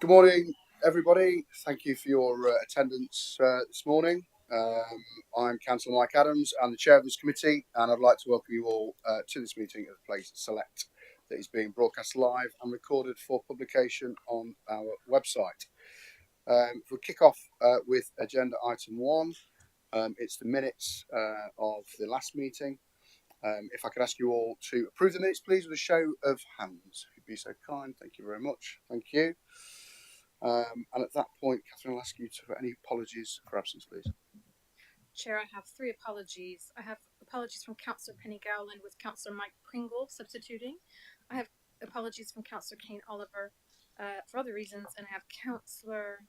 Good morning, everybody. Thank you for your attendance this morning. I'm Councillor Mike Adams. I'm the Chair of this committee, and I'd like to welcome you all to this meeting at the Place Select that is being broadcast live and recorded for publication on our website. We'll kick off with agenda item 1. It's the minutes of the last meeting. If I could ask you all to approve the minutes, please, with a show of hands. If you'd be so kind. Thank you very much. Thank you. And at that point, Catherine, I'll ask you for any apologies for absence, please. Chair, I have 3 apologies. I have apologies from Councillor Penny Gowland with Councillor Mike Pringle substituting. I have apologies from Councillor Kane Oliver for other reasons, and I have Councillor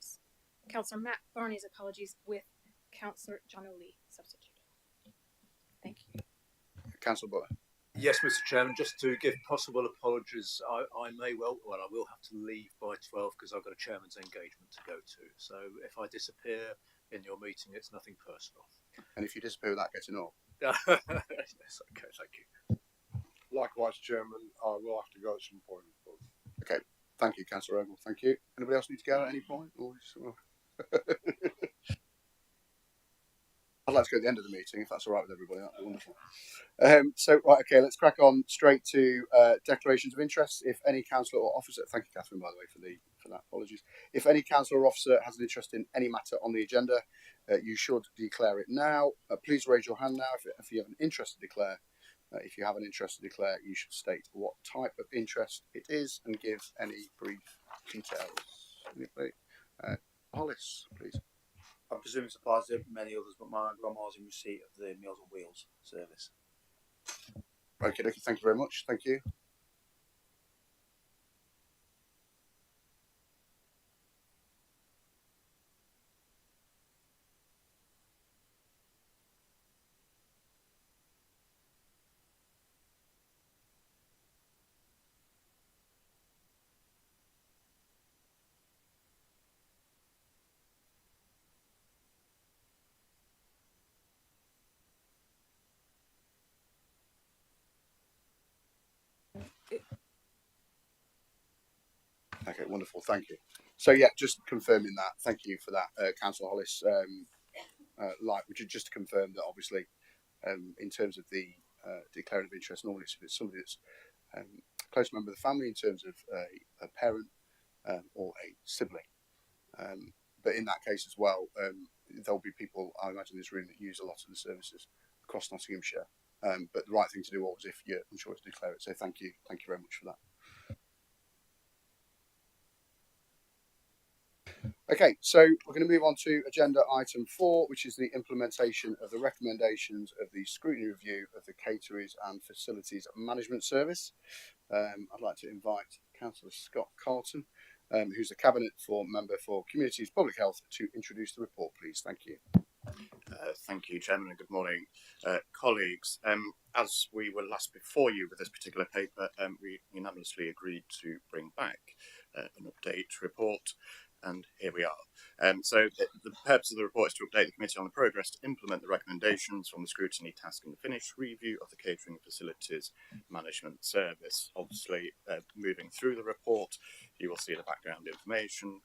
Matt Barney's apologies with Councillor John O'Lee substituting. Thank you. Councillor Butler. Yes, Mr. Chairman, just to give possible apologies, I will have to leave by 12 because I've got a chairman's engagement to go to. So if I disappear in your meeting, it's nothing personal. And if you disappear without getting up? Yes, okay, thank you. Likewise, Chairman, I will have to go at some point. Okay, thank you, Councillor Ogle. Thank you. Anybody else need to go at any point? I'd like to go at the end of the meeting, if that's all right with everybody. That'd be wonderful. Okay, let's crack on straight to declarations of interest. If any councillor or officer, thank you, Catherine, by the way, for that. Apologies. If any councillor or officer has an interest in any matter on the agenda, you should declare it now. Please raise your hand now if you have an interest to declare. If you have an interest to declare, you should state what type of interest it is and give any brief details. Hollis, please. I presume it applies to many others, but my grandma's in receipt of the Meals on Wheels service. Okay, thank you very much. Thank you. Okay, wonderful. Thank you. So yeah, just confirming that. Thank you for that, Councillor Hollis. Would you just confirm that obviously, in terms of the declaring of interest, normally it's somebody that's a close member of the family in terms of a parent or a sibling. But in that case as well, there'll be people, I imagine, in this room that use a lot of the services across Nottinghamshire. But the right thing to do always, if you're unsure to declare it. So thank you very much for that. Okay, so we're going to move on to agenda item 4, which is the implementation of the recommendations of the scrutiny review of the Caterers and Facilities Management Service. I'd like to invite Councillor Scott Carlton, who's the Cabinet Member for Communities Public Health, to introduce the report, please. Thank you. Thank you, Chairman, and good morning, colleagues. As we were last before you with this particular paper, we unanimously agreed to bring back an update report, and here we are. So the purpose of the report is to update the committee on the progress to implement the recommendations from the Scrutiny Task and Finish review of the Catering Facilities Management Service. Obviously, moving through the report, you will see the background information,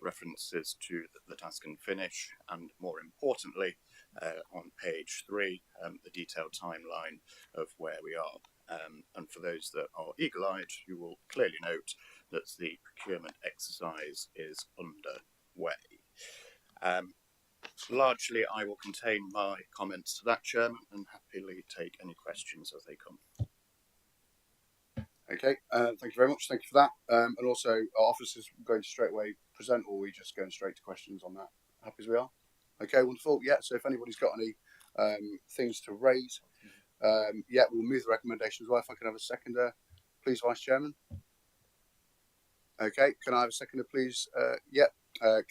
references to the task and finish, and more importantly, on page 3, the detailed timeline of where we are. And for those that are eagle-eyed, you will clearly note that the procurement exercise is underway. Largely, I will contain my comments to that, Chairman, and happily take any questions as they come. Okay, thank you very much. Thank you for that. And also, our officers going to straight away present, or are we just going straight to questions on that? Happy as we are? Okay, wonderful. Yeah, so if anybody's got any things to raise, yeah, we'll move the recommendation as well. If I can have a seconder, please, Vice Chairman. Okay, can I have a seconder, please? Yeah,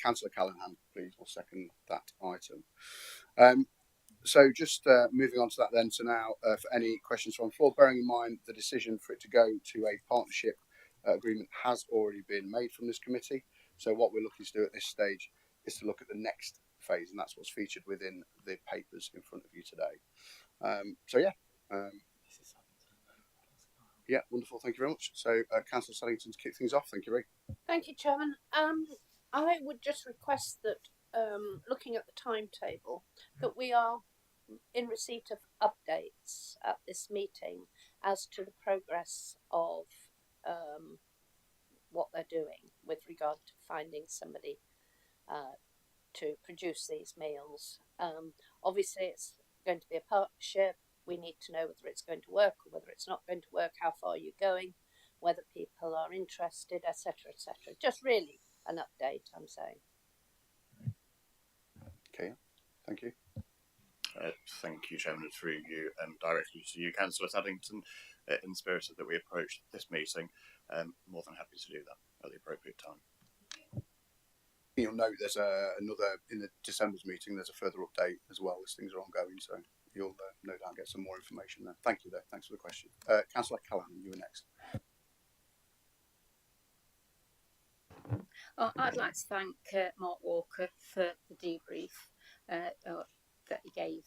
Councillor Callahan, please, will second that item. So just moving on to that then, so now for any questions from the floor, bearing in mind the decision for it to go to a partnership agreement has already been made from this committee. So what we're looking to do at this stage is to look at the next phase, and that's what's featured within the papers in front of you today. So yeah. Yeah, wonderful. Thank you very much. So, Councillor Saddington, to kick things off. Thank you, Ray. Thank you, Chairman. I would just request that, looking at the timetable, that we are in receipt of updates at this meeting as to the progress of what they're doing with regard to finding somebody to produce these meals. Obviously, it's going to be a partnership. We need to know whether it's going to work or whether it's not going to work, how far you're going, whether people are interested, etc., etc. Just really an update, I'm saying. Okay, thank you. Thank you, Chairman, through you and directly to you, Councillor Addington. In the spirit that we approach this meeting, more than happy to do that at the appropriate time. You'll note there's another in the December's meeting. There's a further update as well as things are ongoing, so you'll no doubt get some more information there. Thank you, though. Thanks for the question. Councillor Callahan, you were next. I'd like to thank Mark Walker for the debrief that he gave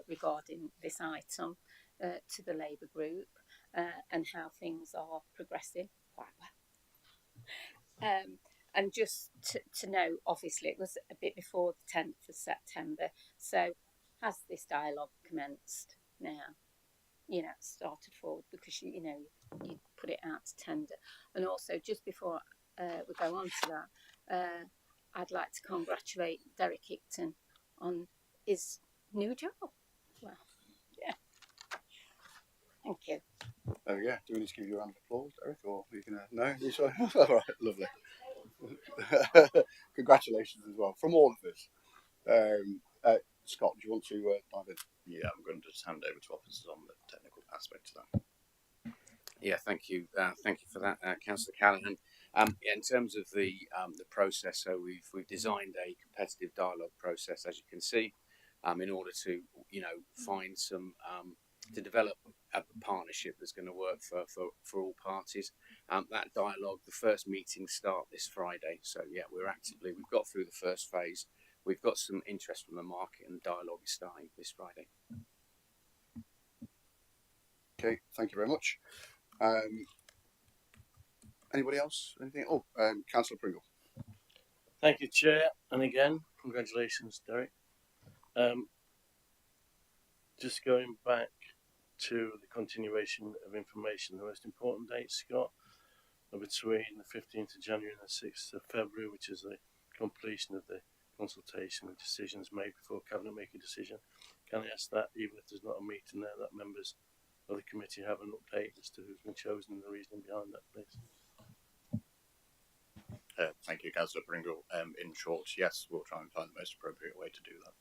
regarding this item to the Labour group and how things are progressing quite well. And just to know, obviously, it was a bit before the 10th of September. So has this dialogue commenced now? You know, started forward because you put it out to tender. And also, just before we go on to that, I'd like to congratulate Derek Hickton on his new job. Well, yeah. Thank you. Oh yeah. Do we need to give you a round of applause, Derek, or are you gonna? No, you sure? All right, lovely. Congratulations as well from all of us. Scott, do you want to dive in? Yeah, I'm going to just hand over to officers on the technical aspect of that. Yeah, thank you for that, Councillor Callahan. In terms of the process, so we've designed a competitive dialogue process, as you can see, in order to find some to develop a partnership that's going to work for all parties. That dialogue, the first meetings start this Friday, so yeah, we've got through the first phase. We've got some interest from the market, and the dialogue is starting this Friday. Okay, thank you very much. Anybody else? Anything? Oh, Councillor Pringle. Thank you, Chair, and again, congratulations, Derek. Just going back to the continuation of information, the most important dates, Scott, are between the 15th of January and the 6th of February, which is the completion of the consultation and decisions made before Cabinet make a decision. Can I ask that, even if there's not a meeting there, that members of the committee have an update as to who's been chosen and the reasoning behind that, please? Thank you, Councillor Pringle. In short, yes, we'll try and find the most appropriate way to do that.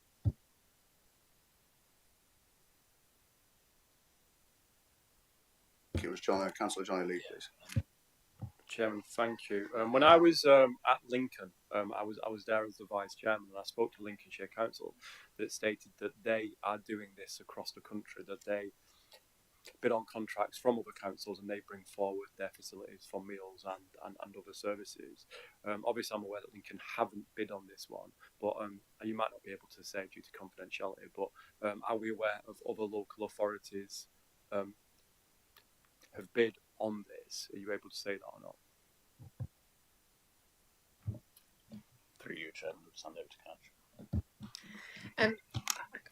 It was Councillor Johnny Lee, please. Chairman, thank you. When I was at Lincoln, I was there as the vice chairman, and I spoke to Lincolnshire Council that stated that they are doing this across the country, that they bid on contracts from other councils and they bring forward their facilities for meals and other services. Obviously, I'm aware that Lincoln haven't bid on this one, but you might not be able to say due to confidentiality, but are we aware of other local authorities have bid on this? Are you able to say that or not? Through you, Chairman, I'll hand over to Councillor.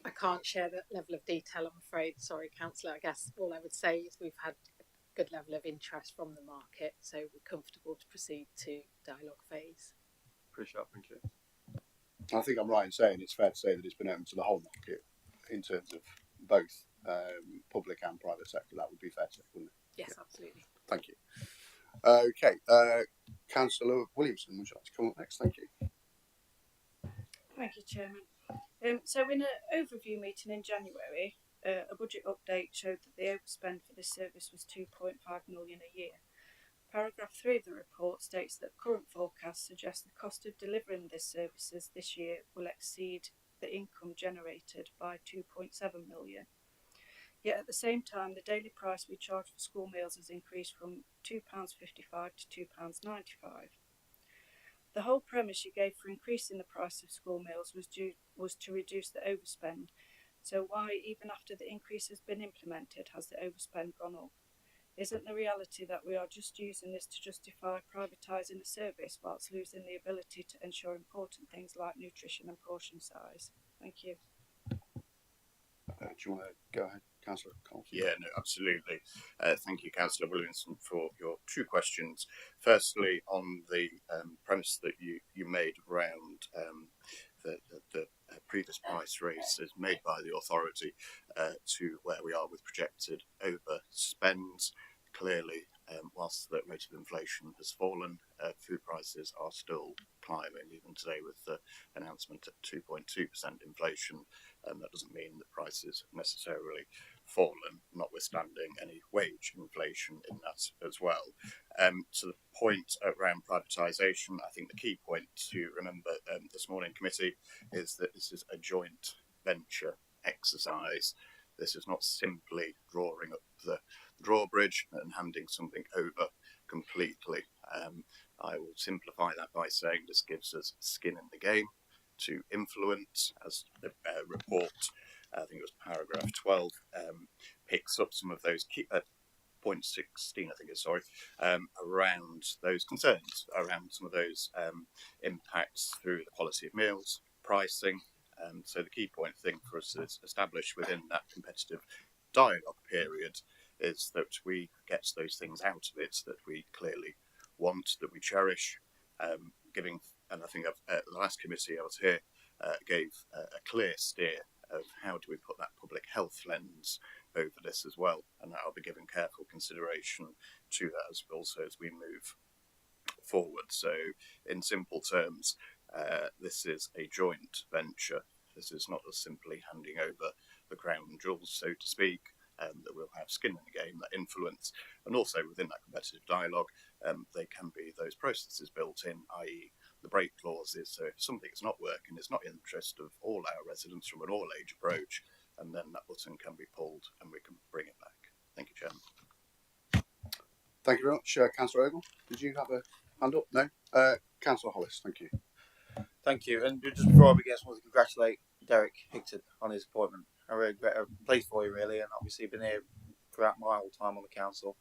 I can't share that level of detail, I'm afraid. Sorry, Councillor. I guess all I would say is we've had a good level of interest from the market, so we're comfortable to proceed to dialogue phase. Appreciate it, thank you. I think I'm right in saying it's fair to say that it's been open to the whole market in terms of both public and private sector. That would be fair to say, wouldn't it? Yes, yeah. Absolutely. Thank you. Okay, Councillor Williamson, would you like to come up next? Thank you. Thank you, Chairman. So in an overview meeting in January, a budget update showed that the overspend for this service was 2.5 million a year. Paragraph 3 of the report states that current forecasts suggest the cost of delivering these services this year will exceed the income generated by 2.7 million. Yet at the same time, the daily price we charge for school meals has increased from £2.55 to £2.95. The whole premise you gave for increasing the price of school meals was to reduce the overspend. So why, even after the increase has been implemented, has the overspend gone up? Isn't the reality that we are just using this to justify privatising a service whilst losing the ability to ensure important things like nutrition and portion size? Thank you. Do you want to go ahead, Councillor Colton? Yeah, no, absolutely. Thank you, Councillor Williamson, for your two questions. Firstly, on the premise that you made around the previous price raises made by the authority to where we are with projected overspends. Clearly, whilst the rate of inflation has fallen, food prices are still climbing, even today with the announcement at 2.2% inflation. That doesn't mean that prices have necessarily fallen, notwithstanding any wage inflation in that as well. To the point around privatisation, I think the key point to remember this morning, committee, is that this is a joint venture exercise. This is not simply drawing up the drawbridge and handing something over completely. I will simplify that by saying this gives us skin in the game to influence, as the report, I think it was paragraph 12, picks up some of those key, point 16, I think it's, sorry, around those concerns, around some of those impacts through the quality of meals, pricing. So the key point thing for us is established within that competitive dialogue period is that we get those things out of it that we clearly want, that we cherish, giving, and I think the last committee I was here gave a clear steer of how do we put that public health lens over this as well, and I'll be giving careful consideration to that as also as we move forward. So in simple terms, this is a joint venture. This is not as simply handing over the crown jewels, so to speak, that will have skin in the game, that influence, and also within that competitive dialogue, there can be those processes built in, i.e. the break clauses. So if something's not working, it's not in the interest of all our residents from an all-age approach, and then that button can be pulled and we can bring it back. Thank you, Chairman. Thank you very much. Councillor Ogle, did you have a hand up? No? Councillor Hollis, thank you. Thank you. And just before I begin, I just want to congratulate Derek Higton on his appointment. I'm pleased for you, really, and obviously been here throughout my whole time on the council.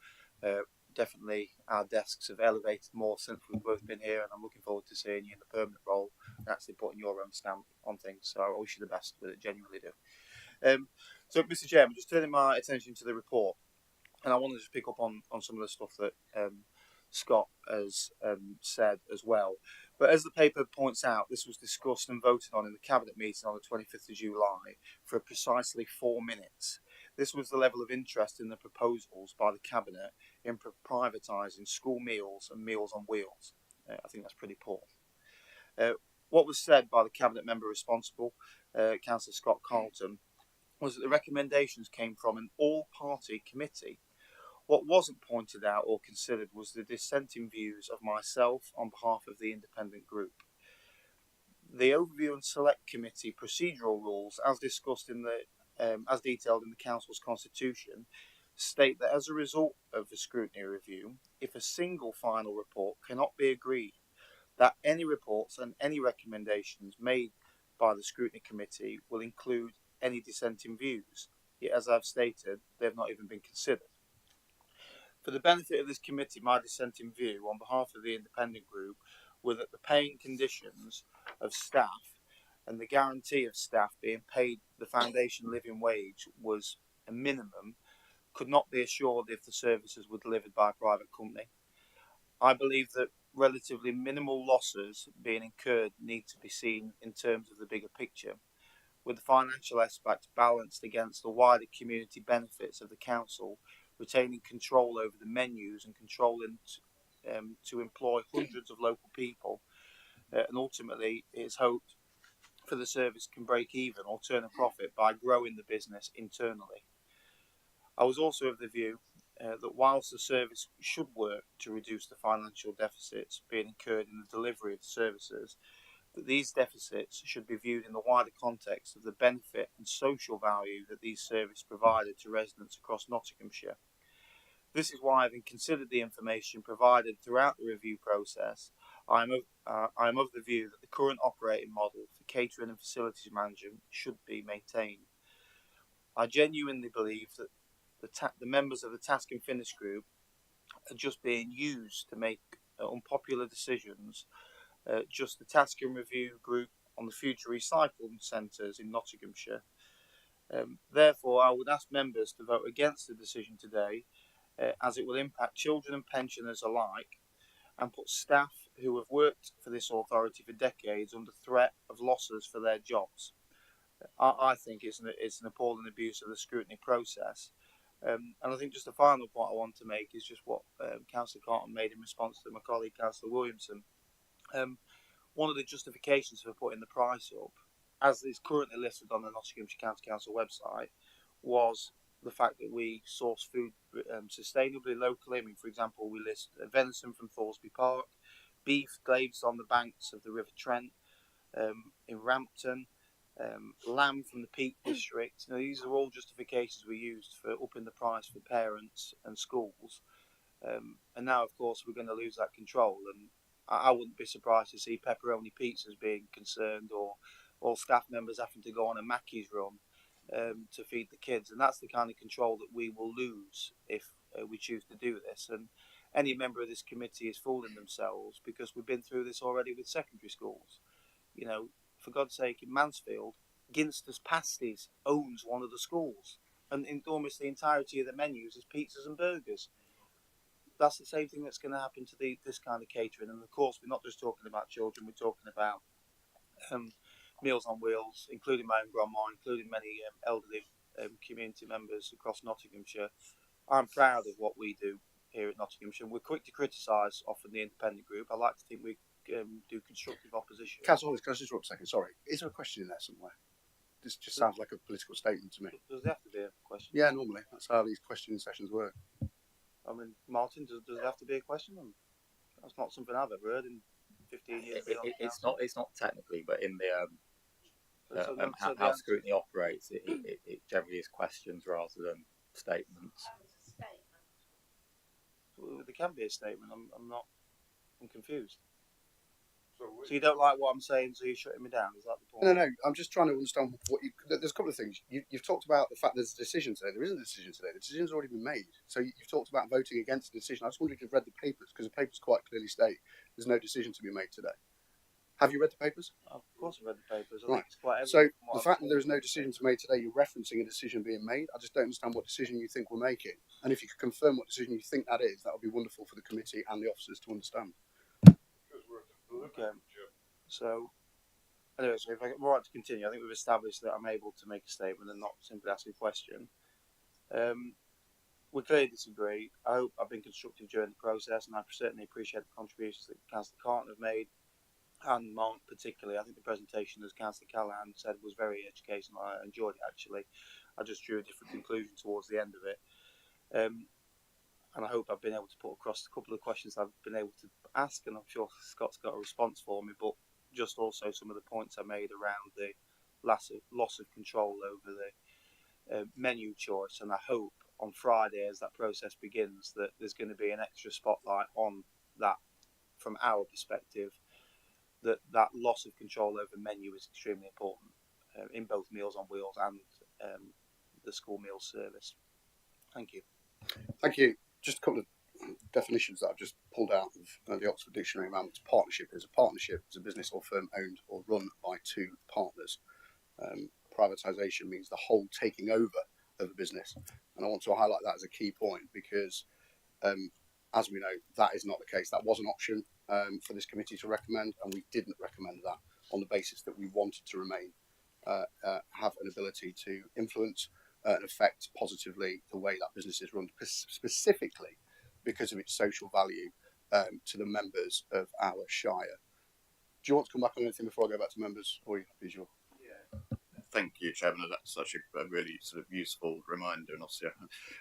Definitely our desks have elevated more since we've both been here, and I'm looking forward to seeing you in the permanent role and actually putting your own stamp on things. So I wish you the best with it, genuinely do. So, Mr. Chairman, just turning my attention to the report, and I want to just pick up on some of the stuff that Scott has said as well. But as the paper points out, this was discussed and voted on in the Cabinet meeting on the 25th of July for precisely 4 minutes. This was the level of interest in the proposals by the Cabinet in privatising school meals and Meals on Wheels. I think that's pretty poor. What was said by the Cabinet member responsible, Councillor Scott Carlton, was that the recommendations came from an all-party committee. What wasn't pointed out or considered was the dissenting views of myself on behalf of the independent group. The Overview and Select Committee procedural rules, as discussed in as detailed in the Council's constitution, state that as a result of the scrutiny review, if a single final report cannot be agreed, that any reports and any recommendations made by the scrutiny committee will include any dissenting views. Yet, as I've stated, they have not even been considered. For the benefit of this committee, my dissenting view on behalf of the independent group were that the paying conditions of staff and the guarantee of staff being paid the foundation living wage was a minimum could not be assured if the services were delivered by a private company. I believe that relatively minimal losses being incurred need to be seen in terms of the bigger picture, with the financial aspect balanced against the wider community benefits of the council retaining control over the menus and controlling to employ hundreds of local people, and ultimately it's hoped for the service can break even or turn a profit by growing the business internally. I was also of the view that whilst the service should work to reduce the financial deficits being incurred in the delivery of the services, that these deficits should be viewed in the wider context of the benefit and social value that these services provided to residents across Nottinghamshire. This is why, having considered the information provided throughout the review process, I am of the view that the current operating model for catering and facilities management should be maintained. I genuinely believe that the the members of the task and finish group are just being used to make unpopular decisions. Just the task and review group on the future recycling centres in Nottinghamshire. Therefore, I would ask members to vote against the decision today, as it will impact children and pensioners alike, and put staff who have worked for this authority for decades under threat of losses for their jobs. I think it's an appalling abuse of the scrutiny process. And I think just the final point I want to make is just what Councillor Carton made in response to my colleague Councillor Williamson. One of the justifications for putting the price up, as is currently listed on the Nottinghamshire County Council website, was the fact that we source food sustainably locally. I mean, for example, we list venison from Thoresby Park, beef glazed on the banks of the River Trent in Rampton, lamb from the Peak District. You know, these are all justifications we used for upping the price for parents and schools. And now, of course, we're going to lose that control. And I wouldn't be surprised to see pepperoni pizzas being concerned, or all staff members having to go on a Mackey's run to feed the kids. And that's the kind of control that we will lose if we choose to do this. And any member of this committee is fooling themselves, because we've been through this already with secondary schools. You know, for God's sake, in Mansfield, Ginster's Pasties owns one of the schools, and in almost the entirety of the menus is pizzas and burgers. That's the same thing that's going to happen to this kind of catering. And of course, we're not just talking about children, we're talking about Meals on Wheels, including my own grandma, including many elderly community members across Nottinghamshire. I'm proud of what we do here at Nottinghamshire. We're quick to criticise often the independent group. I like to think we do constructive opposition. Councillor, can I just interrupt a second? Sorry. Is there a question in there somewhere? This just sounds like a political statement to me. Does there have to be a question? Yeah, normally. That's how these questioning sessions work. I mean, Martin, does there have to be a question? That's not something I've ever heard in 15 years. It's not technically, but in the So how scrutiny operates, it generally is questions rather than statements. Well, there can be a statement. I'm confused. So you don't like what I'm saying, so you're shutting me down? Is that the point? No. I'm just trying to understand what you. There's a couple of things. You've talked about the fact there's a decision today. There isn't a decision today. The decision's already been made. So you've talked about voting against the decision. I just wondered if you've read the papers, because the papers quite clearly state there's no decision to be made today. Have you read the papers? Of course, I've read the papers. Right. It's quite evident So from what the fact that there is no decision to be made today, you're referencing a decision being made. I just don't understand what decision you think we're making. And if you could confirm what decision you think that is, that would be wonderful for the committee and the officers to understand. Okay. So, anyway, so if I'm right to continue, I think we've established that I'm able to make a statement and not simply ask a question. We clearly disagree. I hope I've been constructive during the process, and I certainly appreciate the contributions that Councillor Carton have made, and Mark particularly. I think the presentation, as Councillor Callahan said, was very educational. I enjoyed it, actually. I just drew a different conclusion towards the end of it. And I hope I've been able to put across a couple of questions I've been able to ask, and I'm sure Scott's got a response for me, but just also some of the points I made around the loss of control over the menu choice. And I hope on Friday, as that process begins, that there's going to be an extra spotlight on that from our perspective, that loss of control over menu is extremely important in both Meals on Wheels and the school meal service. Thank you. Thank you. Just a couple of definitions that I've just pulled out of the Oxford Dictionary around what a partnership is. A partnership is a business or firm owned or run by two partners. Privatisation means the whole taking over of a business. And I want to highlight that as a key point, because as we know, that is not the case. That was an option for this committee to recommend, and we didn't recommend that on the basis that we wanted to remain, have an ability to influence and affect positively the way that business is run, specifically because of its social value to the members of our shire. Do you want to come back on anything before I go back to members, or are you visual? Thank you, Chairman. That's such a really sort of useful reminder, and also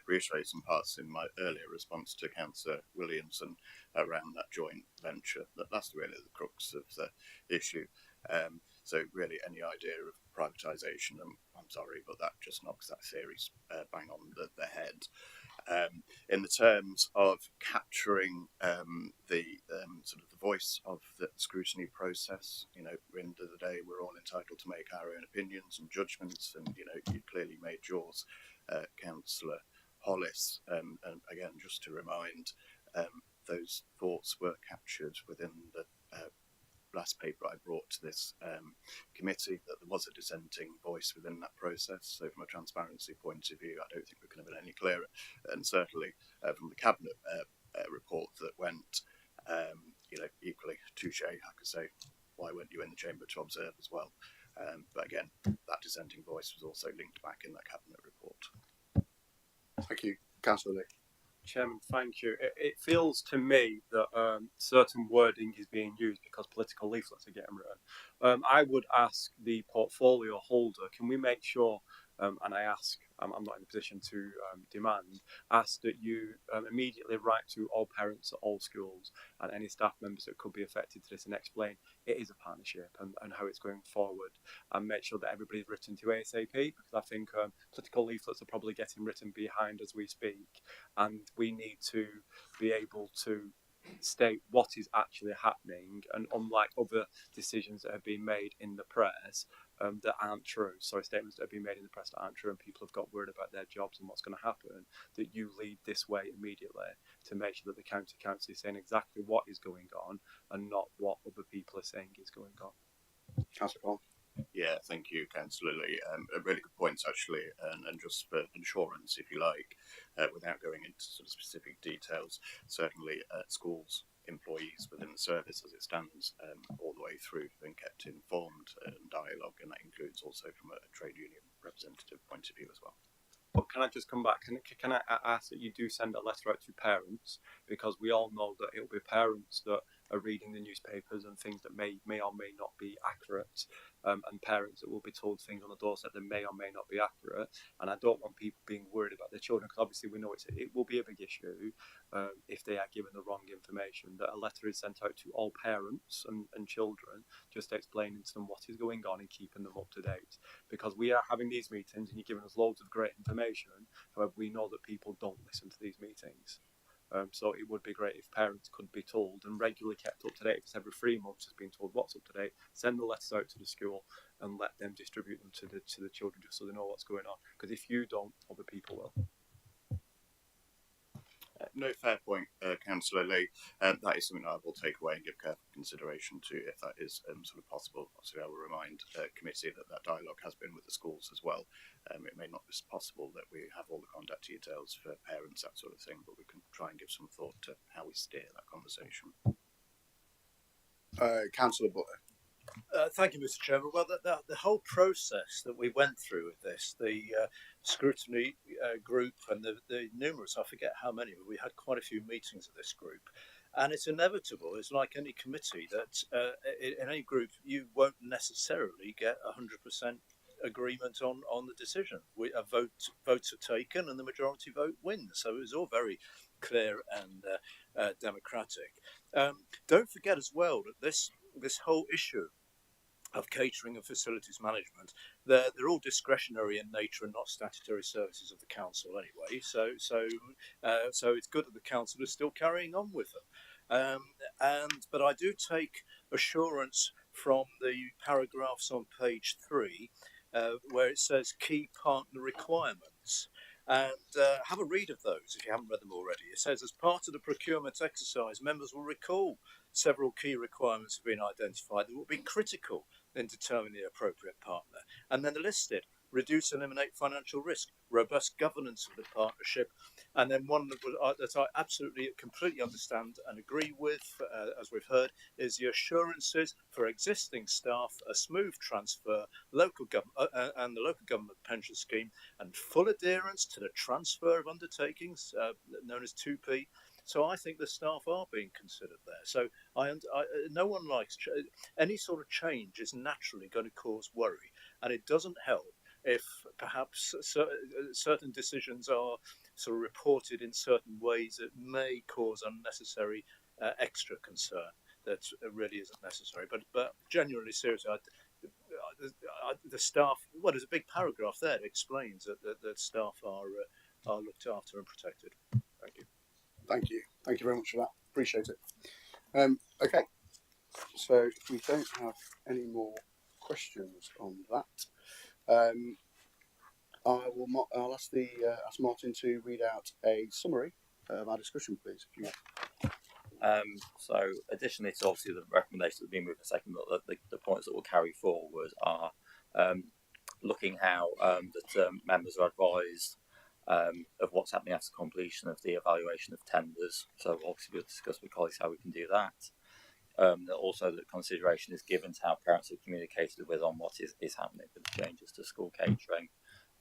reiterate some parts in my earlier response to Councillor Williamson around that joint venture. That's really the crux of the issue. So really, any idea of privatisation, I'm sorry, but that just knocks that theory bang on the head. In the terms of capturing the sort of the voice of the scrutiny process, you know, at the end of the day, we're all entitled to make our own opinions and judgments, and you know, you clearly made yours, Councillor polis. And again, just to remind, those thoughts were captured within the last paper I brought to this committee, that there was a dissenting voice within that process. So from a transparency point of view, I don't think we could have been any clearer. And certainly from the cabinet report that went, equally touche, I could say, why weren't you in the chamber to observe as well? But again, that dissenting voice was also linked back in that cabinet report. Thank you, Councillor Lee. Chairman, thank you. It feels to me that certain wording is being used because political leaflets are getting written. I would ask the portfolio holder, can we make sure, and I ask, I'm not in a position to demand, ask that you immediately write to all parents at all schools and any staff members that could be affected to this, and explain it is a partnership and how it's going forward, and make sure that everybody's written to ASAP, because I think political leaflets are probably getting written behind as we speak, and we need to be able to state what is actually happening, and unlike other decisions that have been made in the press that aren't true, sorry, statements that have been made in the press that aren't true, and people have got worried about their jobs and what's going to happen, that you lead this way immediately to make sure that the county council is saying exactly what is going on and not what other people are saying is going on. Councillor Cole. Yeah, thank you, Councillor Lee. A really good points, actually, and just for insurance, if you like, without going into sort of specific details, certainly schools, employees within the service as it stands, all the way through, have been kept informed and dialogue, and that includes also from a trade union representative point of view as well. But can I just come back? Can I ask that you do send a letter out to parents, because we all know that it'll be parents that are reading the newspapers and things that may or may not be accurate, and parents that will be told things on the doorstep that may or may not be accurate. And I don't want people being worried about their children, because obviously we know it will be a big issue if they are given the wrong information. That a letter is sent out to all parents and children, just explaining to them what is going on and keeping them up to date. Because we are having these meetings and you're giving us loads of great information. However, we know that people don't listen to these meetings. So it would be great if parents could be told and regularly kept up to date. If it's every 3 months, just being told what's up to date, send the letters out to the school and let them distribute them to the children, just so they know what's going on. Because if you don't, other people will. No, fair point, Councillor Lee. That is something I will take away and give careful consideration to, if that is sort of possible. Obviously, I will remind committee that dialogue has been with the schools as well. It may not be possible that we have all the contact details for parents, that sort of thing, but we can try and give some thought to how we steer that conversation. Councillor Butler. Thank you, Mr. Chairman. Well, the whole process that we went through with this, the scrutiny group and the numerous, I forget how many, but we had quite a few meetings of this group. And it's inevitable, it's like any committee, that in any group you won't necessarily get 100% agreement on the decision. Votes are taken and the majority vote wins. So it was all very clear and democratic. Don't forget as well that this whole issue of catering and facilities management, they're all discretionary in nature and not statutory services of the council anyway. So it's good that the council is still carrying on with them. But I do take assurance from the paragraphs on page 3, where it says key partner requirements. And have a read of those if you haven't read them already. It says, as part of the procurement exercise, members will recall several key requirements have been identified that will be critical in determining the appropriate partner. And then they're listed: reduce and eliminate financial risk, robust governance of the partnership, and then one that I absolutely completely understand and agree with, as we've heard, is the assurances for existing staff, a smooth transfer, local and the local government pension scheme, and full adherence to the transfer of undertakings, known as 2P. So I think the staff are being considered there. So no one likes any sort of change is naturally going to cause worry, and it doesn't help if perhaps certain decisions are sort of reported in certain ways that may cause unnecessary extra concern that really isn't necessary. But genuinely, seriously, the staff. Well, there's a big paragraph there that explains that staff are looked after and protected. Thank you. Thank you. Thank you very much for that. Appreciate it. Okay. So if we don't have any more questions on that, I'll ask ask Martin to read out a summary of our discussion, please. If you... So, additionally to obviously the recommendations that have been moved in a second, but the points that we'll carry forward are looking how that members are advised of what's happening after completion of the evaluation of tenders. So, obviously, we'll discuss with colleagues how we can do that. Also, that consideration is given to how parents are communicated with on what is happening with the changes to school catering.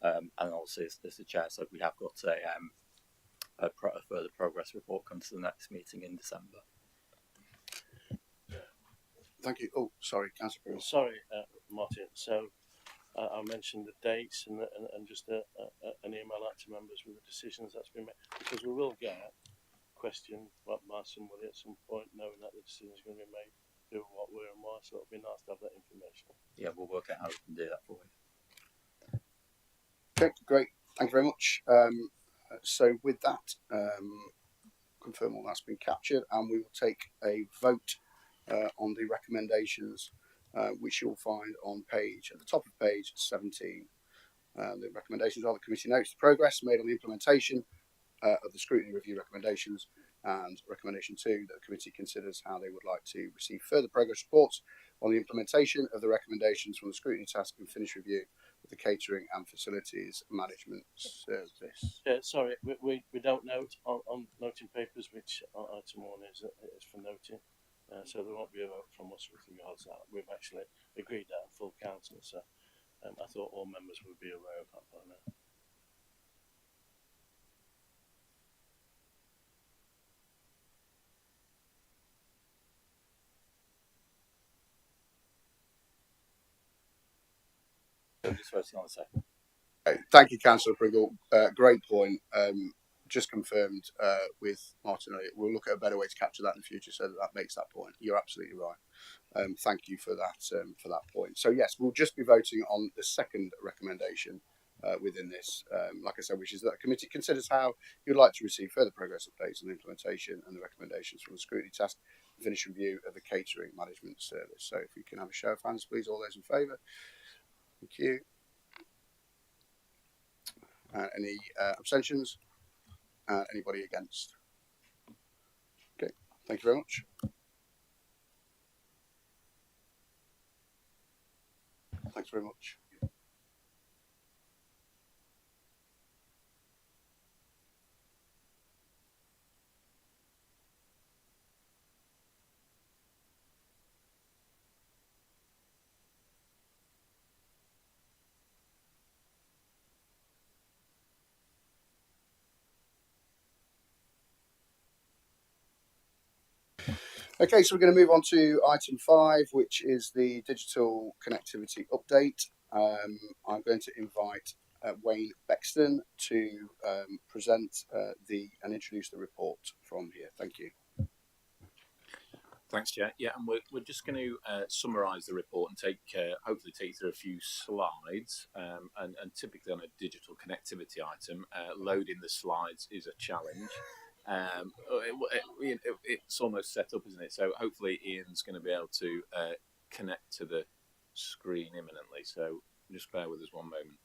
And also, as the chair said, we have got a further progress report come to the next meeting in December. Thank you. Oh, sorry, Councillor. Sorry, Martin. So I mentioned the dates and just an email out to members with the decisions that's been made, because we will get question by somebody at some point, knowing that the decision is going to be made, who, what, where, and why. So it'll be nice to have that information. Yeah, we'll work out how we can do that for you. Okay, great. Thank you very much. So with that, confirm all that's been captured, and we will take a vote on the recommendations, which you'll find on at the top of page 17. The recommendations are: the committee notes the progress made on the implementation of the scrutiny review recommendations, and recommendation 2, that the committee considers how they would like to receive further progress reports on the implementation of the recommendations from the scrutiny task and finish review of the catering and facilities management service. Sorry, we don't note on noting papers which item 1 is for noting. So there won't be a vote from us with regards to that. We've actually agreed that in full council, so I thought all members would be aware of that by now. So just voting on the second. Thank you, Councillor Pringle. Great point. Just confirmed with Martin earlier. We'll look at a better way to capture that in the future, so that makes that point. You're absolutely right. Thank you for that point. So yes, we'll just be voting on the second recommendation within this, like I said, which is that the committee considers how you'd like to receive further progress updates on the implementation and the recommendations from the scrutiny task and finish review of the catering management service. So if we can have a show of hands, please, all those in favour. Thank you. Any abstentions? Anybody against? Okay, thank you very much. Thanks very much. Okay, so we're going to move on to item 5, which is the digital connectivity update. I'm going to invite Wayne Bexton to present and introduce the report from here. Thank you. Thanks, Chair. Yeah, and we're just going to summarise the report and hopefully take you through a few slides. And typically on a digital connectivity item, loading the slides is a challenge. It's almost set up, isn't it? So hopefully Ian's going to be able to connect to the screen imminently. So just bear with us one moment.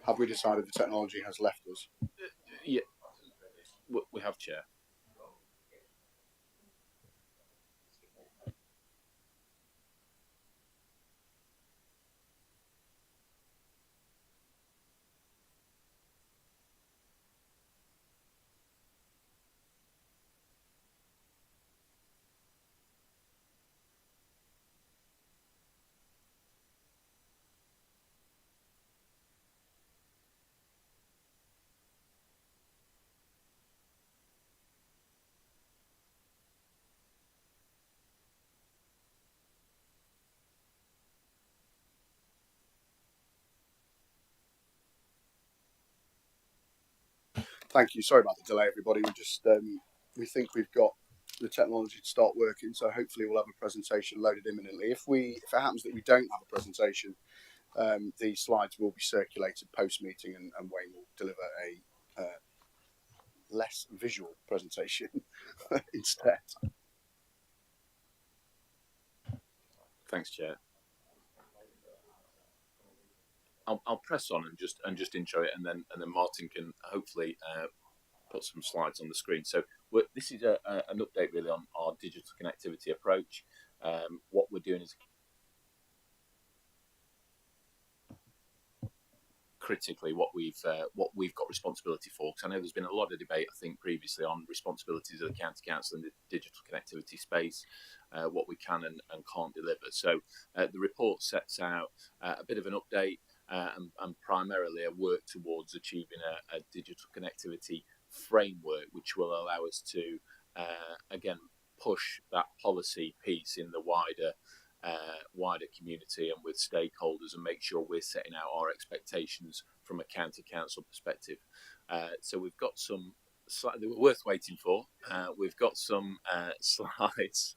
Have we decided the technology has left us? Yeah. We have, Chair. Thank you. Sorry about the delay, everybody. We think we've got the technology to start working, so hopefully we'll have a presentation loaded imminently. If it happens that we don't have a presentation, the slides will be circulated post meeting, and Wayne will deliver a less visual presentation instead. Thanks, Chair. I'll press on and just intro it, and then Martin can hopefully put some slides on the screen. So this is an update really on our digital connectivity approach. What we're doing is critically what we've got responsibility for. Because I know there's been a lot of debate, I think, previously on responsibilities of the county council in the digital connectivity space, what we can and can't deliver. So the report sets out a bit of an update and primarily a work towards achieving a digital connectivity framework, which will allow us to again push that policy piece in the wider community and with stakeholders, and make sure we're setting out our expectations from a county council perspective. So we've got some slides that were worth waiting for. We've got some slides,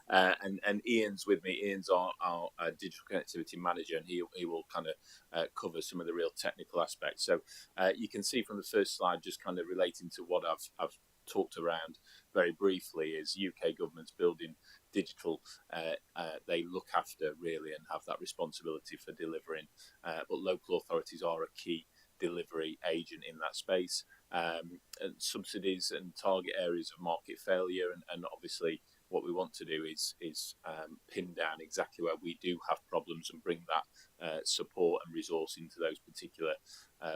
and Ian's with me. Ian's our digital connectivity manager, and he will kind of cover some of the real technical aspects. So you can see from the first slide, just kind of relating to what I've talked around very briefly, is UK government's building digital. They look after really and have that responsibility for delivering, but local authorities are a key delivery agent in that space. And subsidies and target areas of market failure, and obviously what we want to do is pin down exactly where we do have problems and bring that support and resource into those particular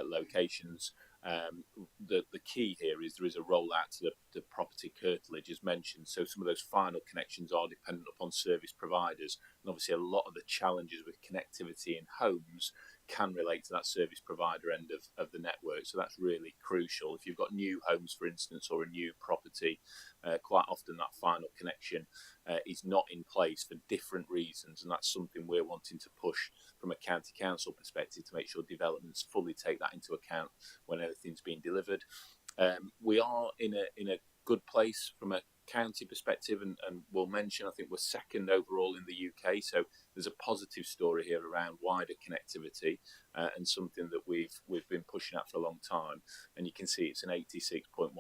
locations. The key here is there is a rollout to the property curtilage as mentioned, so some of those final connections are dependent upon service providers, and obviously a lot of the challenges with connectivity in homes can relate to that service provider end of the network. So that's really crucial. If you've got new homes, for instance, or a new property, quite often that final connection is not in place for different reasons, and that's something we're wanting to push from a county council perspective to make sure developments fully take that into account when everything's being delivered. We are in a good place from a county perspective, and we'll mention, I think we're second overall in the UK, so there's a positive story here around wider connectivity, and something that we've been pushing at for a long time. And you can see it's an 86.1%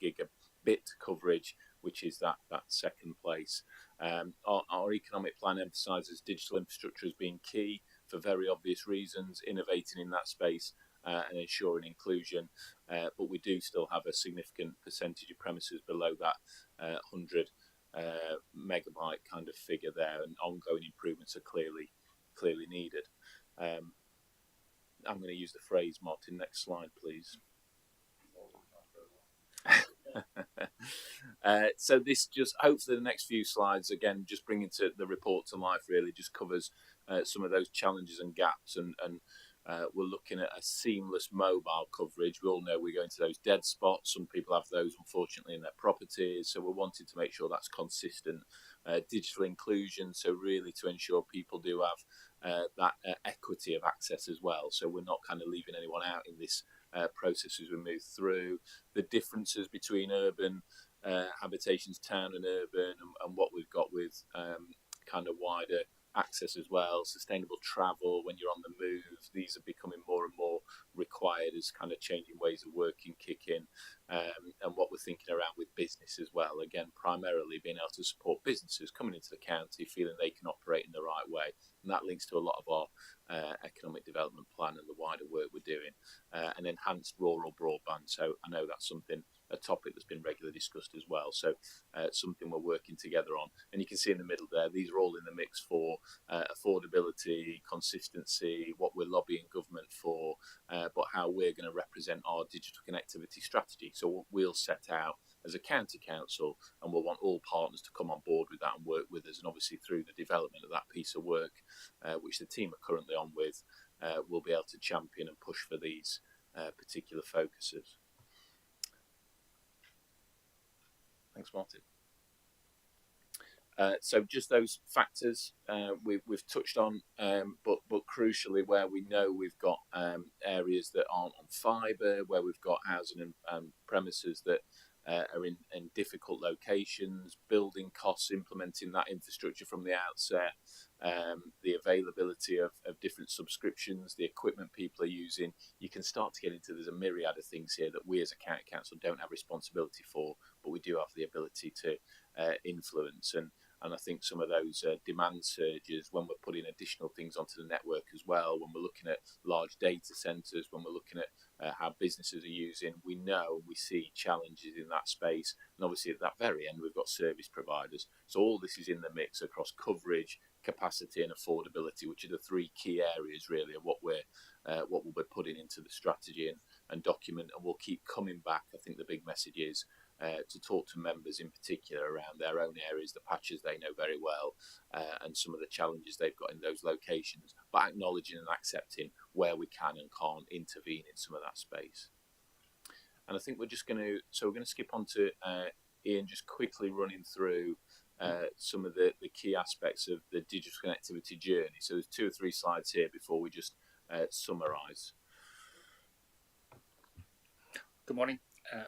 gigabit coverage, which is that second place. Our economic plan emphasises digital infrastructure as being key for very obvious reasons, innovating in that space and ensuring inclusion, but we do still have a significant percentage of premises below that 100 megabyte kind of figure there, and ongoing improvements are clearly needed. I'm going to use the phrase, Martin, next slide please. So this just, hopefully the next few slides, again, just bringing to the report to life, really just covers some of those challenges and gaps, and we're looking at a seamless mobile coverage. We all know we go into those dead spots. Some people have those, unfortunately, in their properties, so we're wanting to make sure that's consistent. Digital inclusion, so really to ensure people do have that equity of access as well, so we're not kind of leaving anyone out in this process as we move through. The differences between urban habitations, town and urban, and what we've got with kind of wider access as well. Sustainable travel when you're on the move, these are becoming more and more required as kind of changing ways of working kick in, and what we're thinking around with business as well, again primarily being able to support businesses coming into the county feeling they can operate in the right way, and that links to a lot of our economic development plan and the wider work we're doing, and enhanced rural broadband. So I know that's something a topic that's been regularly discussed as well. So something we're working together on. And you can see in the middle there, these are all in the mix for affordability, consistency, what we're lobbying government for, but how we're going to represent our digital connectivity strategy. So we'll set out as a county council, and we'll want all partners to come on board with that and work with us. And obviously through the development of that piece of work, which the team are currently on with, we'll be able to champion and push for these particular focuses. Thanks, Martin. So just those factors we've touched on, but crucially where we know we've got areas that aren't on fibre, where we've got housing and premises that are in difficult locations, building costs, implementing that infrastructure from the outset, the availability of different subscriptions, the equipment people are using. You can start to get into, there's a myriad of things here that we as a county council don't have responsibility for, but we do have the ability to influence. And I think some of those demand surges, when we're putting additional things onto the network as well, when we're looking at large data centres, when we're looking at how businesses are using, we know we see challenges in that space. And obviously at that very end, we've got service providers. So all this is in the mix across coverage, capacity and affordability, which are the three key areas really of what we'll be putting into the strategy and document. And we'll keep coming back. I think the big message is to talk to members in particular around their own areas, the patches they know very well, and some of the challenges they've got in those locations, but acknowledging and accepting where we can and can't intervene in some of that space. And I think we're going to skip on to Ian just quickly running through some of the key aspects of the digital connectivity journey. So there's 2 or 3 slides here before we just summarise. Good morning.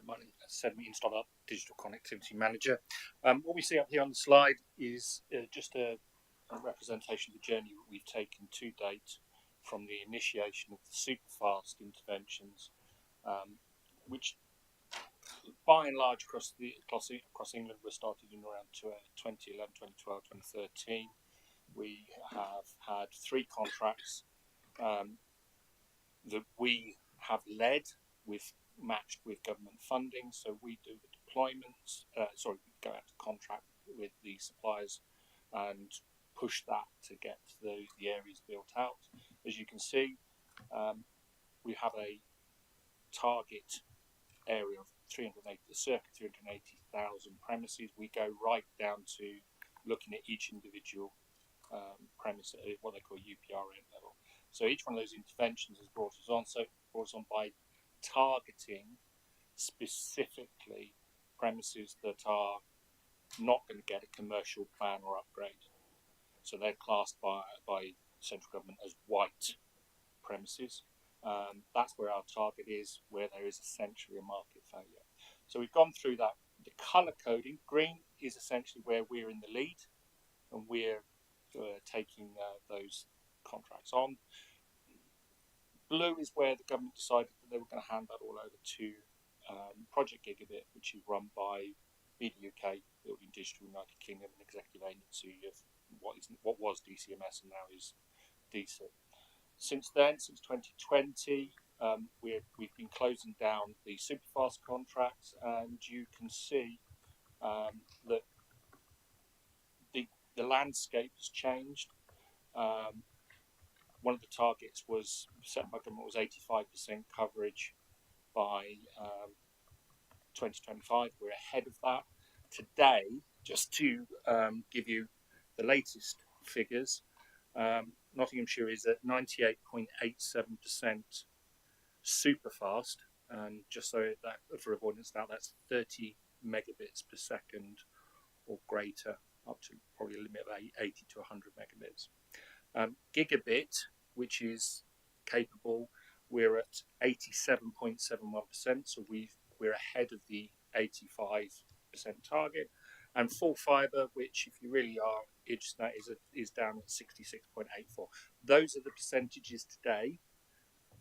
My name is Ian Stoddart, Digital Connectivity Manager. What we see up here on the slide is just a representation of the journey that we've taken to date from the initiation of the superfast interventions, which by and large across England were started in around 2011, 2012, 2013. We have had 3 contracts that we have led with matched with government funding, so we do the deployments. We go out to contract with the suppliers and push that to get the areas built out. As you can see, we have a target area of circa 380,000 premises. We go right down to looking at each individual premise at what they call UPRN level. So each one of those interventions has brought us on by targeting specifically premises that are not going to get a commercial plan or upgrade. So they're classed by central government as white premises. That's where our target is, where there is essentially a market failure. So we've gone through that. The colour coding, green is essentially where we're in the lead and we're taking those contracts on. Blue is where the government decided that they were going to hand that all over to Project Gigabit, which is run by BDUK, Building Digital United Kingdom, an executive agency of what was DCMS and now is DC. Since then, since 2020, we've been closing down the superfast contracts, and you can see that the landscape has changed. One of the targets was set by government was 85% coverage by 2025. We're ahead of that. Today, just to give you the latest figures, Nottinghamshire is at 98.87% superfast, and just so that for avoidance now, that's 30 megabits per second or greater, up to probably a limit of 80 to 100 megabits. Gigabit, which is capable, we're at 87.71%, so we're ahead of the 85% target. And full fibre, which if you really are interested in that, is down at 66.84. Those are the percentages today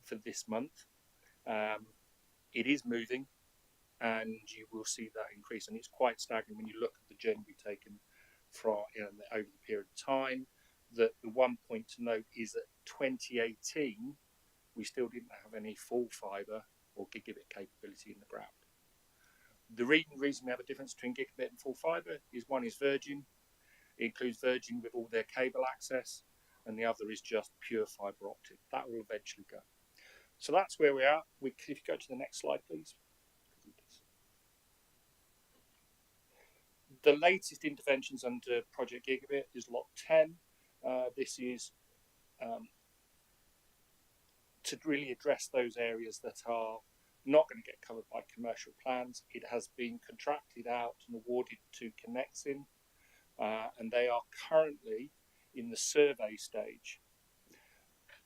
for this month. It is moving, and you will see that increase. And it's quite staggering when you look at the journey we've taken from over the period of time. That the one point to note is that 2018, we still didn't have any full fibre or gigabit capability in the ground. The reason we have a difference between gigabit and full fibre is one is Virgin. It includes Virgin with all their cable access, and the other is just pure fibre optic. That will eventually go. So that's where we are. If you go to the next slide, please. The latest interventions under Project Gigabit is Lot 10. This is to really address those areas that are not going to get covered by commercial plans. It has been contracted out and awarded to Connexin, and they are currently in the survey stage.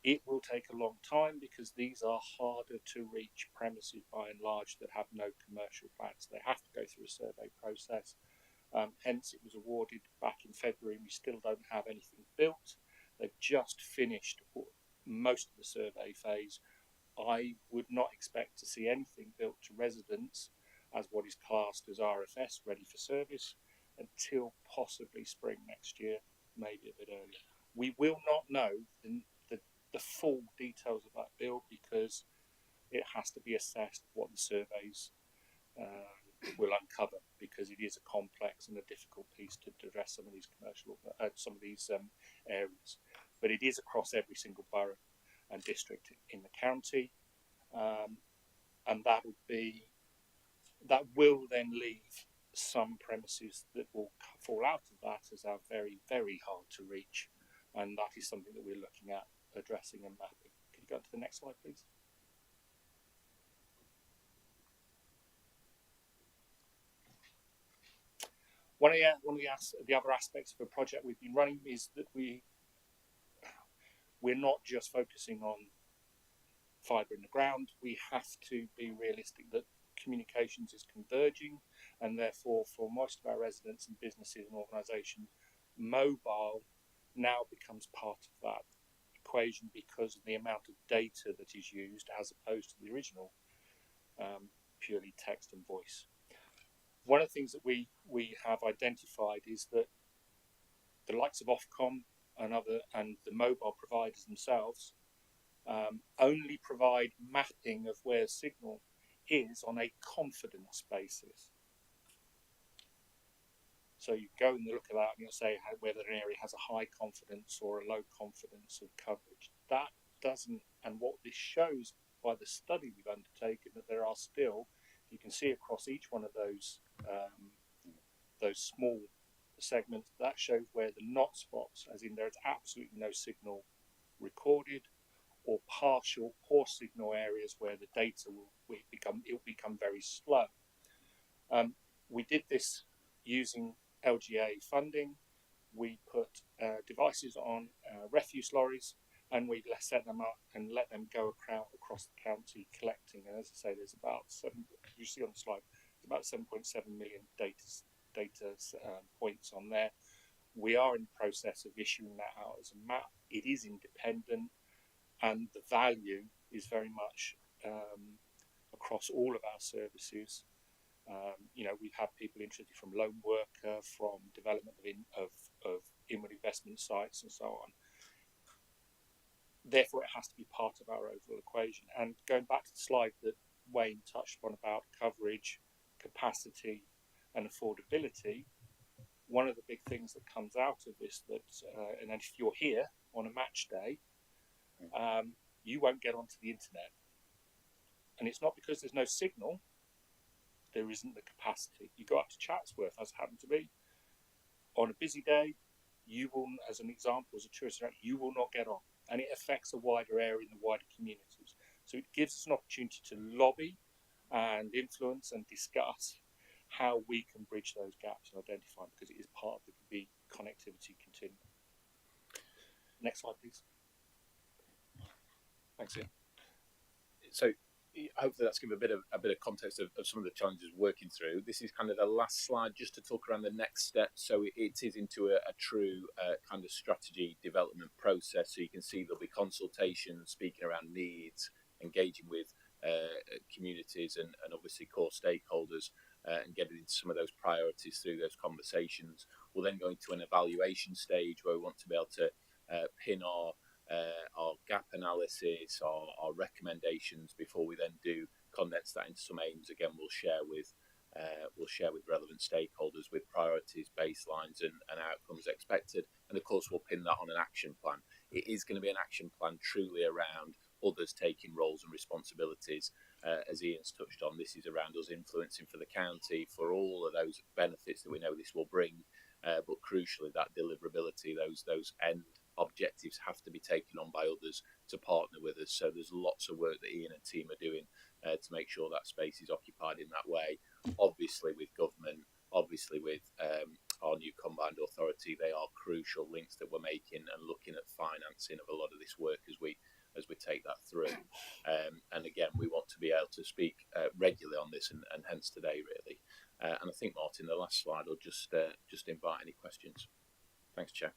It will take a long time because these are harder to reach premises by and large that have no commercial plans. They have to go through a survey process. Hence, it was awarded back in February, and we still don't have anything built. They've just finished most of the survey phase. I would not expect to see anything built to residents as what is classed as RFS, ready for service, until possibly spring next year, maybe a bit earlier. We will not know the full details of that build because it has to be assessed what the surveys will uncover, because it is a complex and a difficult piece to address some of these areas. But it is across every single borough and district in the county, and that will then leave some premises that will fall out of that as are very, very hard to reach, and that is something that we're looking at addressing and mapping. Can you go to the next slide, please? One of the other aspects of a project we've been running is that we're not just focusing on fibre in the ground. We have to be realistic that communications is converging, and therefore for most of our residents and businesses and organisations, mobile now becomes part of that equation because of the amount of data that is used as opposed to the original purely text and voice. One of the things that we have identified is that the likes of Ofcom and the mobile providers themselves only provide mapping of where signal is on a confidence basis. So you go and look at that and you'll say whether an area has a high confidence or a low confidence of coverage. That doesn't, and what this shows by the study we've undertaken, that there are still, you can see across each one of those small segments, that shows where the not spots, as in there's absolutely no signal recorded, or partial poor signal areas where the data will become very slow. We did this using LGA funding. We put devices on refuse lorries, and we set them up and let them go across the county collecting. And as I say, there's about you see on the slide, there's about 7.7 million data points on there. We are in the process of issuing that out as a map. It is independent, and the value is very much across all of our services. We've had people interested from loan worker, from development of inward investment sites and so on. Therefore, it has to be part of our overall equation. And going back to the slide that Wayne touched on about coverage, capacity and affordability, one of the big things that comes out of this, and if you're here on a match day, you won't get onto the internet. And it's not because there's no signal, there isn't the capacity. You go up to Chatsworth, as it happened to be, on a busy day, you will, as an example, as a tourist, you will not get on. And it affects a wider area in the wider communities. So it gives us an opportunity to lobby and influence and discuss how we can bridge those gaps and identify them, because it is part of the connectivity continuum. Next slide, please. Thanks, Ian. So hopefully that's given a bit of context of some of the challenges we're working through. This is kind of the last slide just to talk around the next step. So it is into a true kind of strategy development process. So you can see there'll be consultations, speaking around needs, engaging with communities and obviously core stakeholders, and getting into some of those priorities through those conversations. We'll then go into an evaluation stage where we want to be able to pin our gap analysis, our recommendations, before we then do condense that into some aims. Again, we'll share with we'll share with relevant stakeholders with priorities, baselines, and outcomes expected. And of course, we'll pin that on an action plan. It is going to be an action plan truly around others taking roles and responsibilities. As Ian's touched on, this is around us influencing for the county for all of those benefits that we know this will bring. But crucially, that deliverability, those end objectives have to be taken on by others to partner with us. So there's lots of work that Ian and team are doing to make sure that space is occupied in that way. Obviously, with government, obviously with our new combined authority, they are crucial links that we're making and looking at financing of a lot of this work as we take that through. And again, we want to be able to speak regularly on this, and hence today, really. And I think, Martin, the last slide will just invite any questions. Thanks, Chair.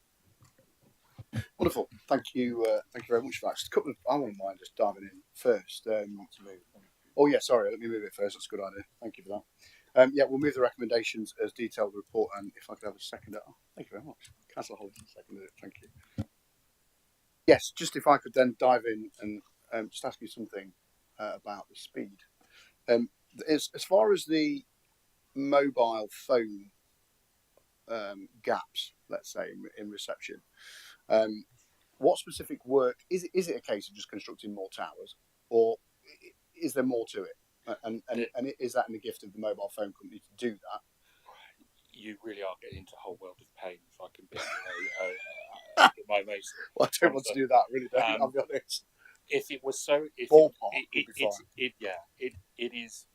Wonderful. Thank you very much for that. Just a couple of, I wouldn't mind just diving in first. Oh yeah, sorry, let me move it first. That's a good idea. Thank you for that. Yeah, we'll move the recommendations as detailed report, and if I could have a second. Oh, thank you very much. Councillor Hollis seconded it. Thank you. Yes, just if I could then dive in and just ask you something about the speed. As far as the mobile phone gaps, let's say, in reception, what specific work is it a case of just constructing more towers, or is there more to it? And is that in the gift of the mobile phone company to do that? You really are getting into a whole world of pain. If I can be my most. Well, I don't want to do that, really. I'll be honest. If it was so, ballpark would be fine. It is.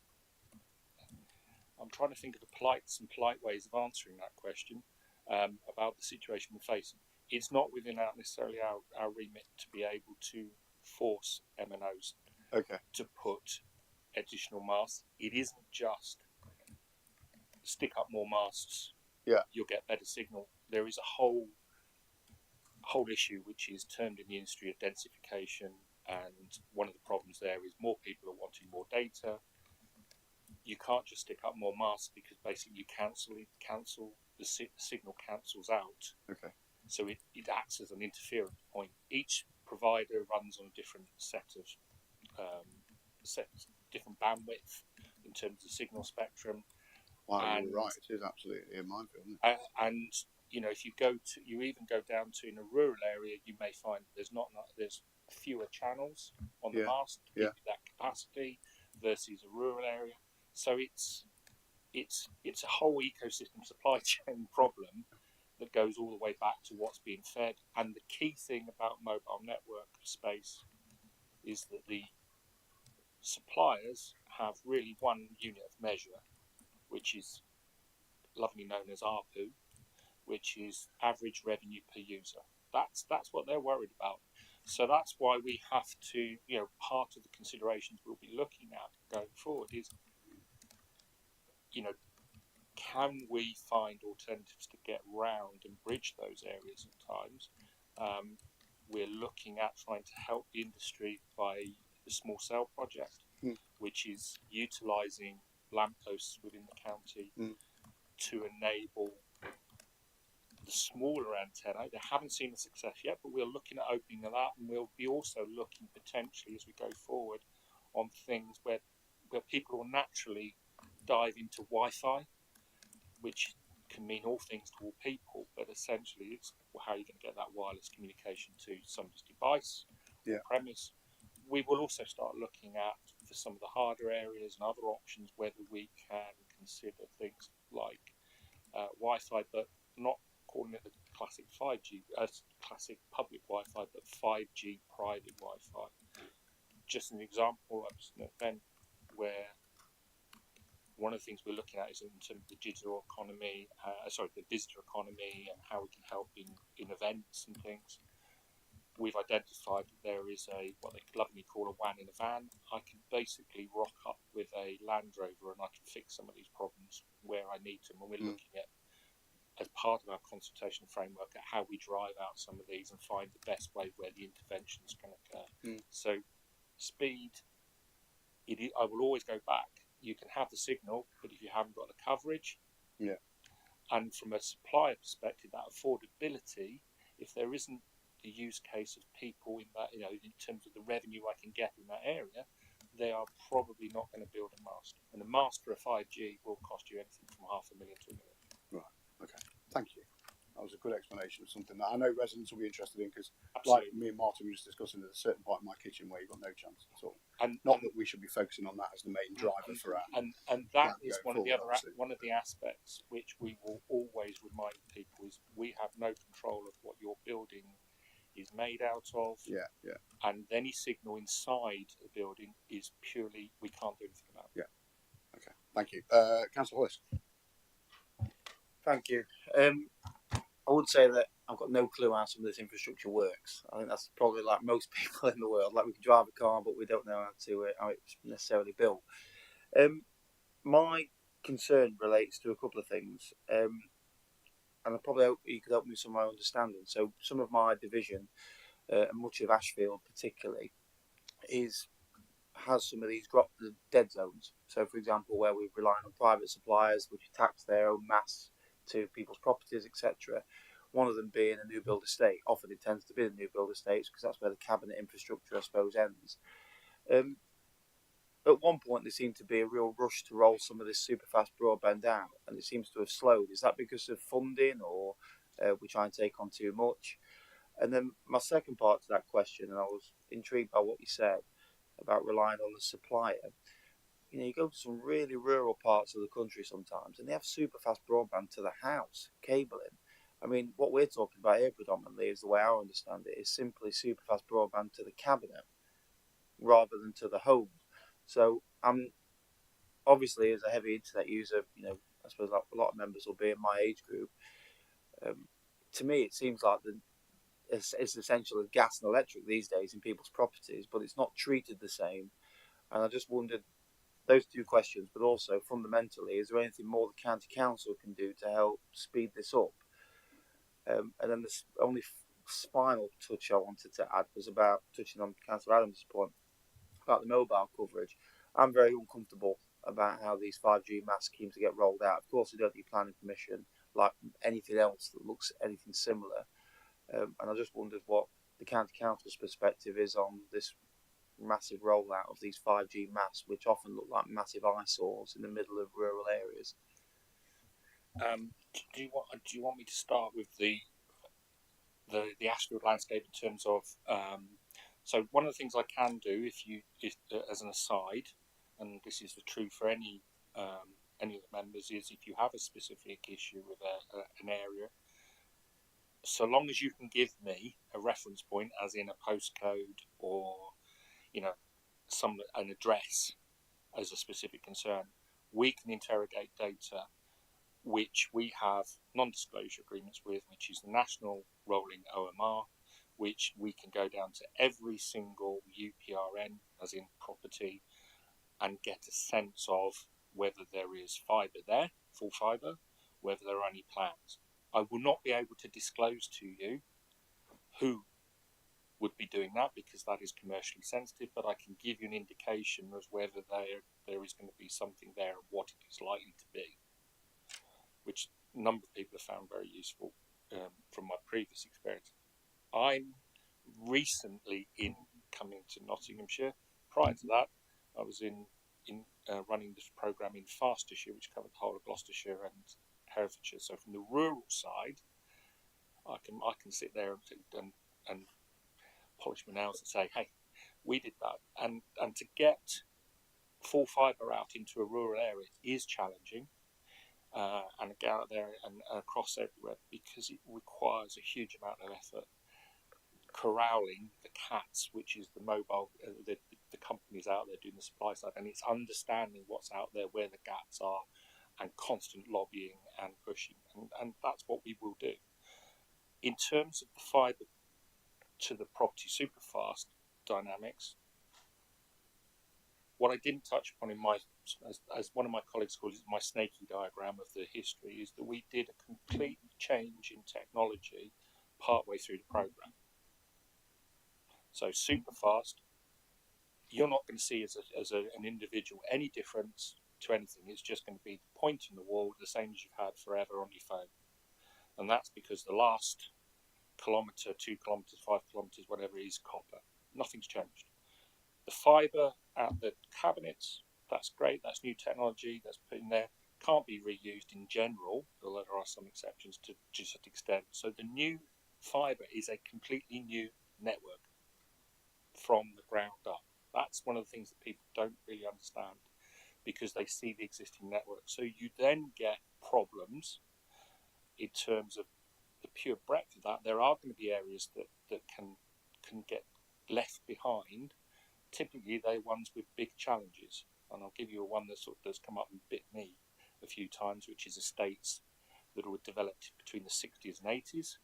I'm trying to think of some polite ways of answering that question about the situation we're facing. It's not within necessarily our remit to be able to force MNOs to put additional masts. It isn't just stick up more masts. Yeah, you'll get better signal. There is a whole issue which is termed in the industry of densification, and one of the problems there is more people are wanting more data. You can't just stick up more masts because basically you cancel the signal cancels out. Okay. So it acts as an interference point. Each provider runs on a different set of different bandwidth in terms of signal spectrum. Wow, you're right. It is absolutely a minefield. And if you even go down to in a rural area, you may find there's fewer channels on the mast to give you that capacity versus a rural area. So it's a whole ecosystem supply chain problem that goes all the way back to what's being fed. And the key thing about mobile network space is that the suppliers have really one unit of measure, which is lovingly known as ARPU, which is average revenue per user. That's what they're worried about. So that's why we have to, part of the considerations we'll be looking at going forward is, can we find alternatives to get round and bridge those areas at times? We're looking at trying to help the industry by the small cell project, which is utilising lampposts within the county to enable the smaller antenna. They haven't seen the success yet, but we're looking at opening that up, and we'll be also looking potentially as we go forward on things where people will naturally dive into Wi-Fi, which can mean all things to all people, but essentially it's how you're going to get that wireless communication to somebody's device or premise. We will also start looking at, for some of the harder areas and other options, whether we can consider things like Wi-Fi, but not calling it the classic 5G, classic public Wi-Fi, but 5G private Wi-Fi. Just an example, I was at an event where one of the things we're looking at is in terms of the digital economy, the visitor economy, and how we can help in events and things. We've identified that there is what they lovingly call a WAN in a van. I can basically rock up with a Land Rover and I can fix some of these problems where I need them. And we're looking at, as part of our consultation framework, at how we drive out some of these and find the best way where the interventions can occur. So speed, I will always go back. You can have the signal, but if you haven't got the coverage, and from a supplier perspective, that affordability, if there isn't the use case of people in that, in terms of the revenue I can get in that area, they are probably not going to build a mast. And a mast for a 5G will cost you anything from £500,000 to £1 million. Right. Okay. Thank you. That was a good explanation of something that I know residents will be interested in, because, like me and Martin were just discussing, there's a certain part in my kitchen where you've got no chance at all. And not that we should be focusing on that as the main driver for our. And that is one of the other one of the aspects which we will always remind people is we have no control of what your building is made out of. Yeah, yeah. And any signal inside the building is purely, we can't do anything about. Yeah. Okay. Thank you, Councillor Hollis. Thank you. I would say that I've got no clue how some of this infrastructure works. I think that's probably like most people in the world. Like, we can drive a car, but we don't know how it's necessarily built. My concern relates to a couple of things, and I probably hope you could help me with some of my understanding. So, some of my division, and much of Ashfield particularly, has some of these dead zones. So, for example, where we rely on private suppliers which tax their own mass to people's properties, etc. One of them being a new build estate. Often it tends to be the new build estates because that's where the cabinet infrastructure, I suppose, ends. At one point, there seemed to be a real rush to roll some of this super fast broadband out, and it seems to have slowed. Is that because of funding, or we try and take on too much? And then my second part to that question, and I was intrigued by what you said about relying on the supplier. You know, you go to some really rural parts of the country sometimes, and they have super fast broadband to the house, cabling. I mean, what we're talking about here predominantly, is the way I understand it, is simply super fast broadband to the cabinet rather than to the home. So I'm obviously, as a heavy internet user, you know, I suppose like a lot of members will be in my age group. To me, it seems like it's essential as gas and electric these days in people's properties, but it's not treated the same. And I just wondered those two questions, but also fundamentally, is there anything more the county council can do to help speed this up? And then the only final touch I wanted to add was about touching on Councillor Adams' point about the mobile coverage. I'm very uncomfortable about how these 5G mass schemes get rolled out. Of course, they don't need planning permission like anything else that looks anything similar. And I just wondered what the county council's perspective is on this massive rollout of these 5G masts, which often look like massive eyesores in the middle of rural areas. Do you want me to start with the Ashfield landscape in terms of so one of the things I can do, if as an aside, and this is true for any of the members, is if you have a specific issue with an area, so long as you can give me a reference point, as in a postcode or an address as a specific concern, we can interrogate data which we have non-disclosure agreements with, which is the National Rolling OMR, which we can go down to every single UPRN, as in property, and get a sense of whether there is fibre there, full fibre, whether there are any plans. I will not be able to disclose to you who would be doing that because that is commercially sensitive, but I can give you an indication of whether there is going to be something there and what it is likely to be, which a number of people have found very useful from my previous experience. I'm recently coming to Nottinghamshire. Prior to that, I was in running this programme in Fastershire, which covered the whole of Gloucestershire and Herefordshire. So from the rural side, I can sit there and polish my nails and say, hey, we did that. And to get full fibre out into a rural area is challenging. And get out there and across everywhere, because it requires a huge amount of effort. Corralling the cats, which is the mobile, the companies out there doing the supply side, and it's understanding what's out there, where the gaps are, and constant lobbying and pushing, and that's what we will do. In terms of the fibre to the property superfast dynamics, what I didn't touch upon in my, as one of my colleagues calls it, my snaky diagram of the history, is that we did a complete change in technology partway through the programme. So super fast, you're not going to see as an individual any difference to anything. It's just going to be the point in the wall, the same as you've had forever on your phone. And that's because the last kilometre, 2 kilometres, 5 kilometres, whatever, is copper. Nothing's changed. The fibre at the cabinets, that's great, that's new technology that's put in there, can't be reused in general, although there are some exceptions to just an extent. So the new fibre is a completely new network from the ground up. That's one of the things that people don't really understand because they see the existing network. So you then get problems in terms of the pure breadth of that. There are going to be areas that can get left behind. Typically, they're ones with big challenges. And I'll give you one that's come up and bit me a few times, which is estates that were developed between the 60s and 80s,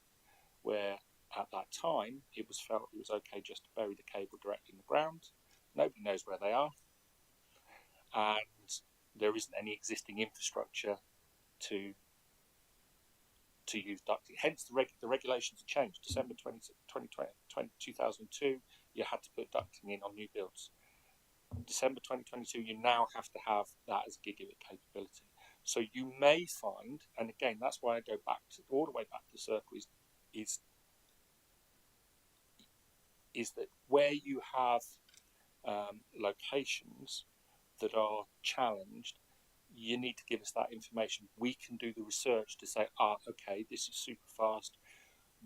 where at that time it was felt it was okay just to bury the cable directly in the ground. Nobody knows where they are, and there isn't any existing infrastructure to use ducting. Hence, the regulations have changed. December 2002, you had to put ducting in on new builds. December 2022, you now have to have that as a gigabit capability. So you may find, and again, that's why I go back to all the way back to the circle, is that where you have locations that are challenged, you need to give us that information. We can do the research to say, okay, this is super fast.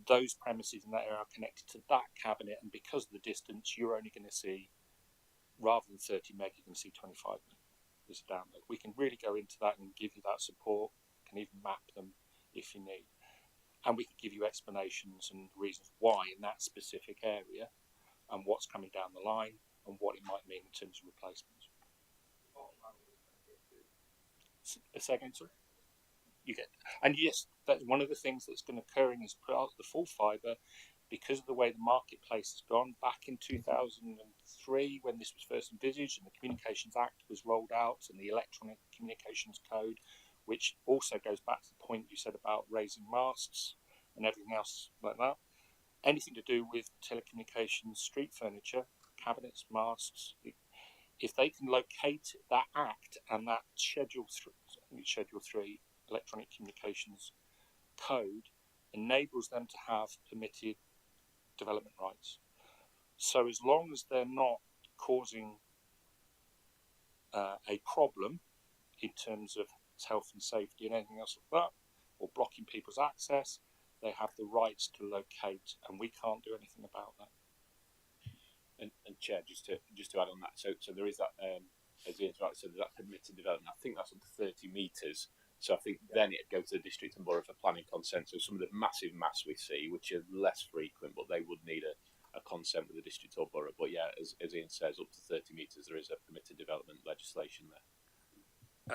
Those premises in that area are connected to that cabinet, and because of the distance, you're only going to see, rather than 30 meg, you can see 25 meg as a download. We can really go into that and give you that support. Can even map them if you need, and we can give you explanations and reasons why in that specific area, and what's coming down the line, and what it might mean in terms of replacements. A second, sorry. You get, and yes, that's one of the things that's going to occur is put out the full fibre because of the way the marketplace has gone. Back in 2003, when this was first envisaged and the Communications Act was rolled out and the Electronic Communications Code, which also goes back to the point you said about raising masts and everything else like that. Anything to do with telecommunications, street furniture, cabinets, masts, if they can locate that Act and that Schedule 3 Electronic Communications Code, enables them to have permitted development rights. So as long as they're not causing a problem in terms of health and safety and anything else like that, or blocking people's access, they have the rights to locate, and we can't do anything about that. And Chair, just to add on that, so there is that, as Ian's right, so there's that permitted development. I think that's up to 30 metres. So I think then it'd go to the district and borough for planning consent. So some of the massive masts we see, which are less frequent, but they would need a consent with the district or borough. But yeah, as Ian says, up to 30 metres, there is a permitted development legislation there.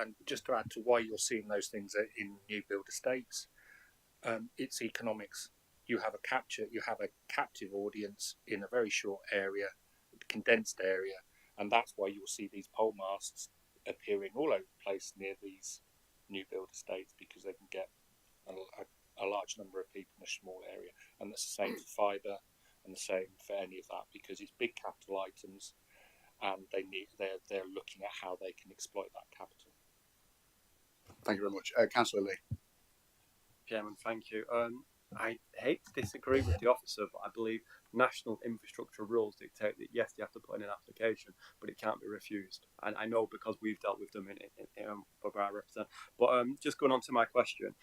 And just to add to why you're seeing those things in new build estates, it's economics. You have a captive audience in a very short area, condensed area, and that's why you'll see these pole masts appearing all over the place near these new build estates, because they can get a large number of people in a small area. And that's the same for fibre and the same for any of that, because it's big capital items, and they're looking at how they can exploit that capital. Thank you very much. Councillor Lee. Chairman, thank you. I hate to disagree with the officer, but I believe national infrastructure rules dictate that yes, you have to put in an application, but it can't be refused. And I know because we've dealt with them in where I represent. But just going on to my question,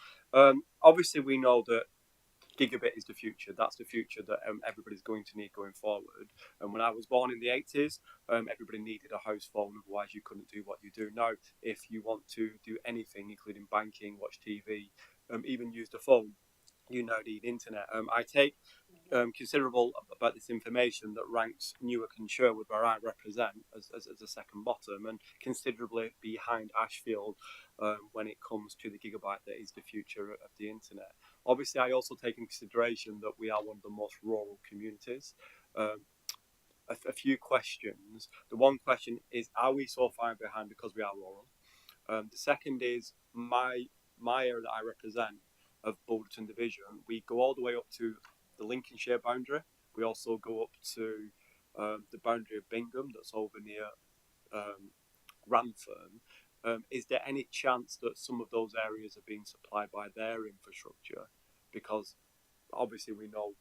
obviously we know that gigabit is the future. That's the future that everybody's going to need going forward. And when I was born in the 80s, everybody needed a house phone, otherwise you couldn't do what you do now. If you want to do anything, including banking, watch TV, even use the phone, you now need internet. I take considerable about this information that ranks Newark and Sherwood, where I represent, as a second bottom, and considerably behind Ashfield when it comes to the gigabyte that is the future of the internet. Obviously, I also take in consideration that we are one of the most rural communities. A few questions. The one question is, are we so far behind because we are rural? The second is, my area that I represent of Balderton Division, we go all the way up to the Lincolnshire boundary. We also go up to the boundary of Bingham, that's over near Rantham. Is there any chance that some of those areas are being supplied by their infrastructure? Because obviously we know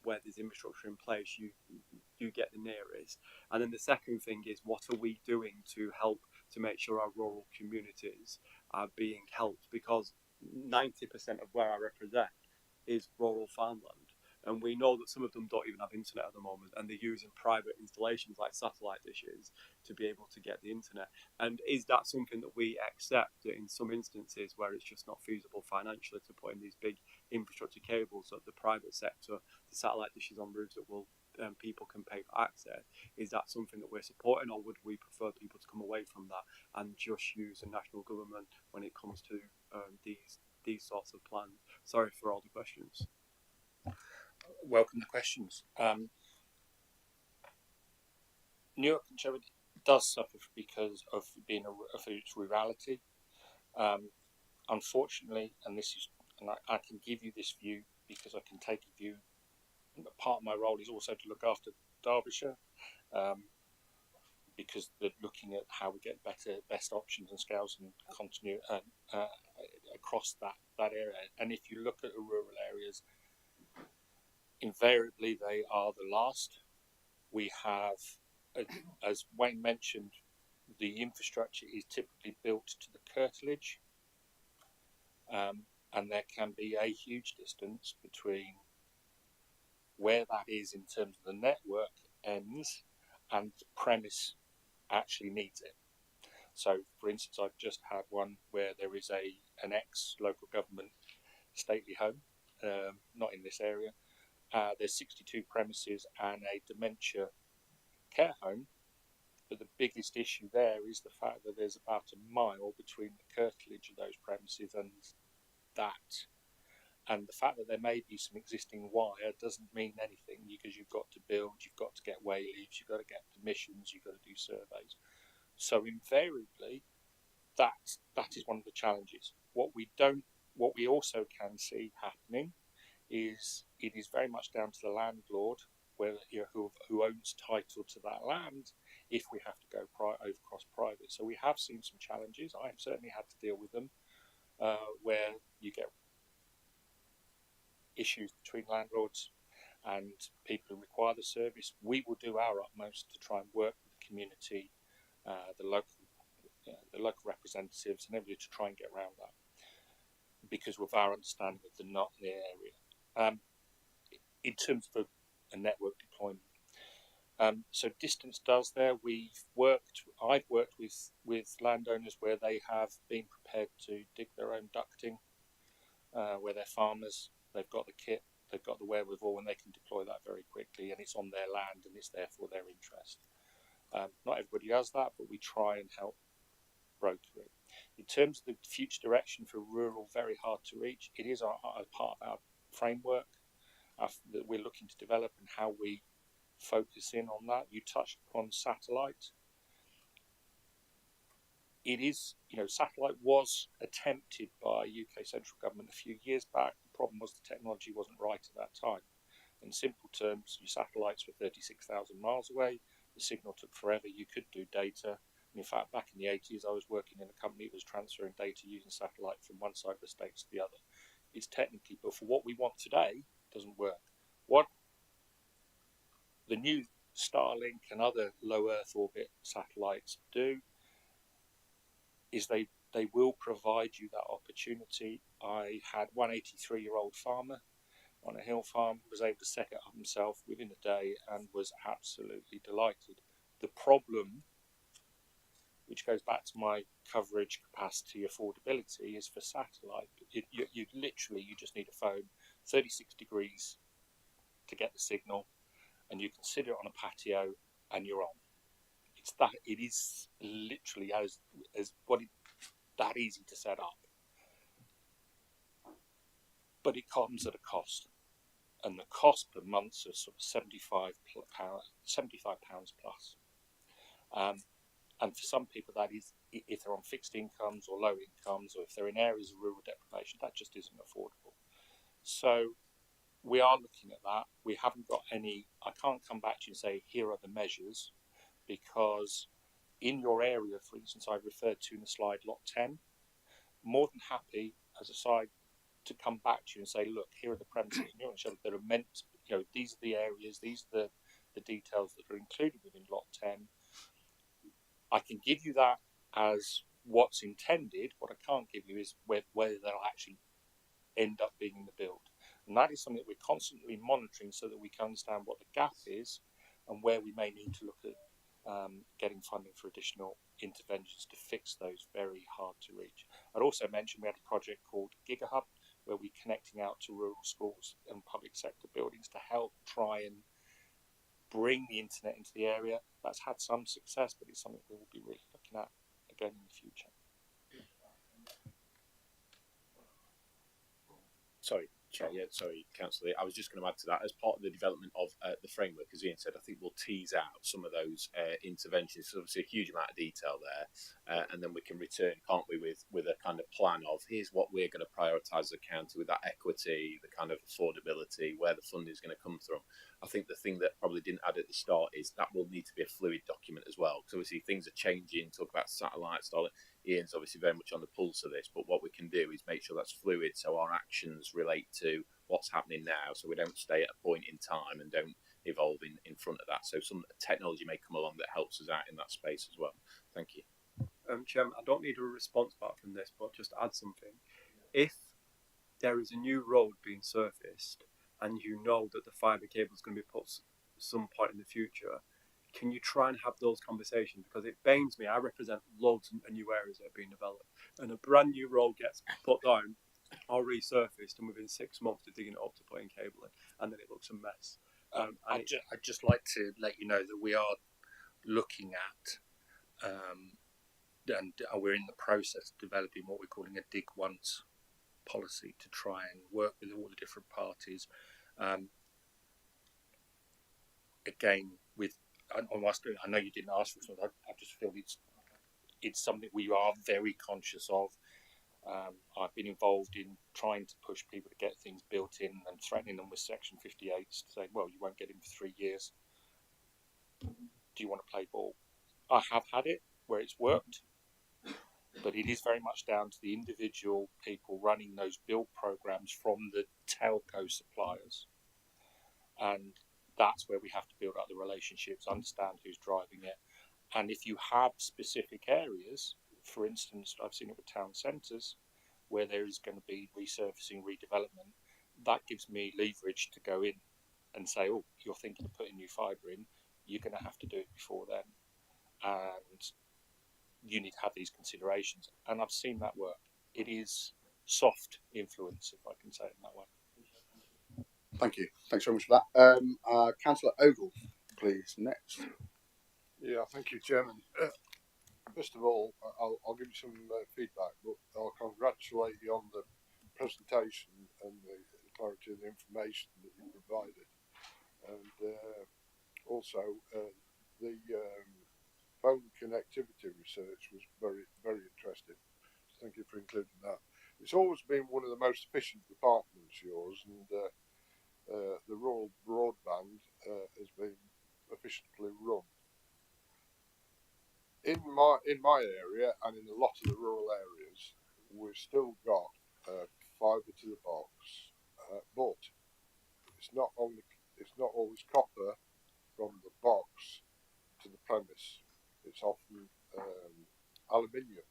where there's infrastructure in place, you get the nearest. And then the second thing is, what are we doing to help to make sure our rural communities are being helped? Because 90% of where I represent is rural farmland. And we know that some of them don't even have internet at the moment, and they're using private installations like satellite dishes to be able to get the internet. And is that something that we accept, that in some instances where it's just not feasible financially to put in these big infrastructure cables, that the private sector, the satellite dishes on roofs that will people can pay for access, is that something that we're supporting, or would we prefer people to come away from that and just use the national government when it comes to these sorts of plans? Sorry for all the questions. Welcome the questions. Newark and Sherwood does suffer because of being of its rurality. Unfortunately, and I can give you this view because I can take a view. Part of my role is also to look after Derbyshire, because they're looking at how we get best options and scales and continue across that area. And if you look at the rural areas, invariably they are the last. We have, as Wayne mentioned, the infrastructure is typically built to the curtilage, and there can be a huge distance between where that is in terms of the network ends and the premise actually needs it. So, for instance, I've just had one where there is an ex-local government stately home, not in this area. There's 62 premises and a dementia care home, but the biggest issue there is the fact that there's about a mile between the curtilage of those premises and that. And the fact that there may be some existing wire doesn't mean anything, because you've got to build, you've got to get wayleaves, you've got to get permissions, you've got to do surveys. So invariably, that is one of the challenges. What we also can see happening is it is very much down to the landlord, who owns title to that land, if we have to go across private. So we have seen some challenges. I have certainly had to deal with them, where you get issues between landlords and people who require the service. We will do our utmost to try and work with the community, the local representatives, and everybody to try and get around that, because with our understanding of the area. In terms of a network deployment, so distance does there. I've worked with landowners where they have been prepared to dig their own ducting, where they're farmers, they've got the kit, they've got the wherewithal, and they can deploy that very quickly, and it's on their land and it's therefore their interest. Not everybody does that, but we try and help broker it. In terms of the future direction for rural, very hard to reach. It is a part of our framework that we're looking to develop, and how we focus in on that. You touched upon satellite. It is, satellite was attempted by UK central government a few years back. The problem was the technology wasn't right at that time. In simple terms, your satellites were 36,000 miles away. The signal took forever. You could do data. And in fact, back in the 80s, I was working in a company that was transferring data using satellite from one side of the States to the other. It's technically, but for what we want today, it doesn't work. What the new Starlink and other low Earth orbit satellites do is they will provide you that opportunity. I had one 83-year-old farmer on a hill farm, was able to set it up himself within a day and was absolutely delighted. The problem, which goes back to my coverage capacity affordability, is for satellite. You literally just need a phone, 36 degrees to get the signal, and you can sit it on a patio and you're on. It is literally that easy to set up, but it comes at a cost, and the cost per month is sort of £75 plus. And for some people, that is, if they're on fixed incomes or low incomes, or if they're in areas of rural deprivation, that just isn't affordable. So we are looking at that. We haven't got any. I can't come back to you and say, here are the measures, because in your area, for instance, I referred to in the slide lot 10, more than happy, as a side, to come back to you and say, look, here are the premises that are meant, these are the areas, these are the details that are included within Lot 10. I can give you that as what's intended. What I can't give you is whether they'll actually end up being in the build. And that is something that we're constantly monitoring so that we can understand what the gap is and where we may need to look at getting funding for additional interventions to fix those very hard to reach. I'd also mention we had a project called GigaHub, where we're connecting out to rural schools and public sector buildings to help try and bring the internet into the area. That's had some success, but it's something we will be really looking at again in the future. Sorry, Chair. Yeah, sorry, Councillor. I was just going to add to that as part of the development of the framework, as Ian said. I think we'll tease out some of those interventions. So obviously, a huge amount of detail there, and then we can return, can't we, with a kind of plan of here's what we're going to prioritise as a county with that equity, the kind of affordability, where the funding is going to come from. I think the thing that probably didn't add at the start is that will need to be a fluid document as well, because obviously things are changing. Talk about satellites, Ian's obviously very much on the pulse of this, but what we can do is make sure that's fluid so our actions relate to what's happening now, so we don't stay at a point in time and don't evolve in front of that. So some technology may come along that helps us out in that space as well. Thank you. Chairman, I don't need a response back from this, but just add something. If there is a new road being surfaced and you know that the fibre cable is going to be put some point in the future, can you try and have those conversations? Because it pains me. I represent loads of new areas that are being developed, and a brand new road gets put down or resurfaced, and within 6 months they're digging it up to put in cable in, and then it looks a mess. I'd just like to let you know that we are looking at, and we're in the process of developing what we're calling a dig once policy to try and work with all the different parties. Again, with I know you didn't ask for this, but I just feel it's something we are very conscious of. I've been involved in trying to push people to get things built in and threatening them with Section 58, saying, well, you won't get in for 3 years. Do you want to play ball? I have had it where it's worked, but it is very much down to the individual people running those build programs from the telco suppliers. And that's where we have to build up the relationships, understand who's driving it. And if you have specific areas, for instance, I've seen it with town centres, where there is going to be resurfacing, redevelopment, that gives me leverage to go in and say, oh, you're thinking of putting new fibre in, you're going to have to do it before then. And you need to have these considerations. And I've seen that work. It is soft influence, if I can say it in that way. Thank you. Thanks very much for that. Councillor Ogle, please, next. Yeah, thank you, Chairman. First of all, I'll give you some feedback, but I'll congratulate you on the presentation and the clarity of the information that you provided. And also, the phone connectivity research was very, very interesting. So thank you for including that. It's always been one of the most efficient departments, yours, and the rural broadband has been efficiently run. In my area and in a lot of the rural areas, we've still got fibre to the box, but it's not always copper from the box to the premise. It's often aluminium.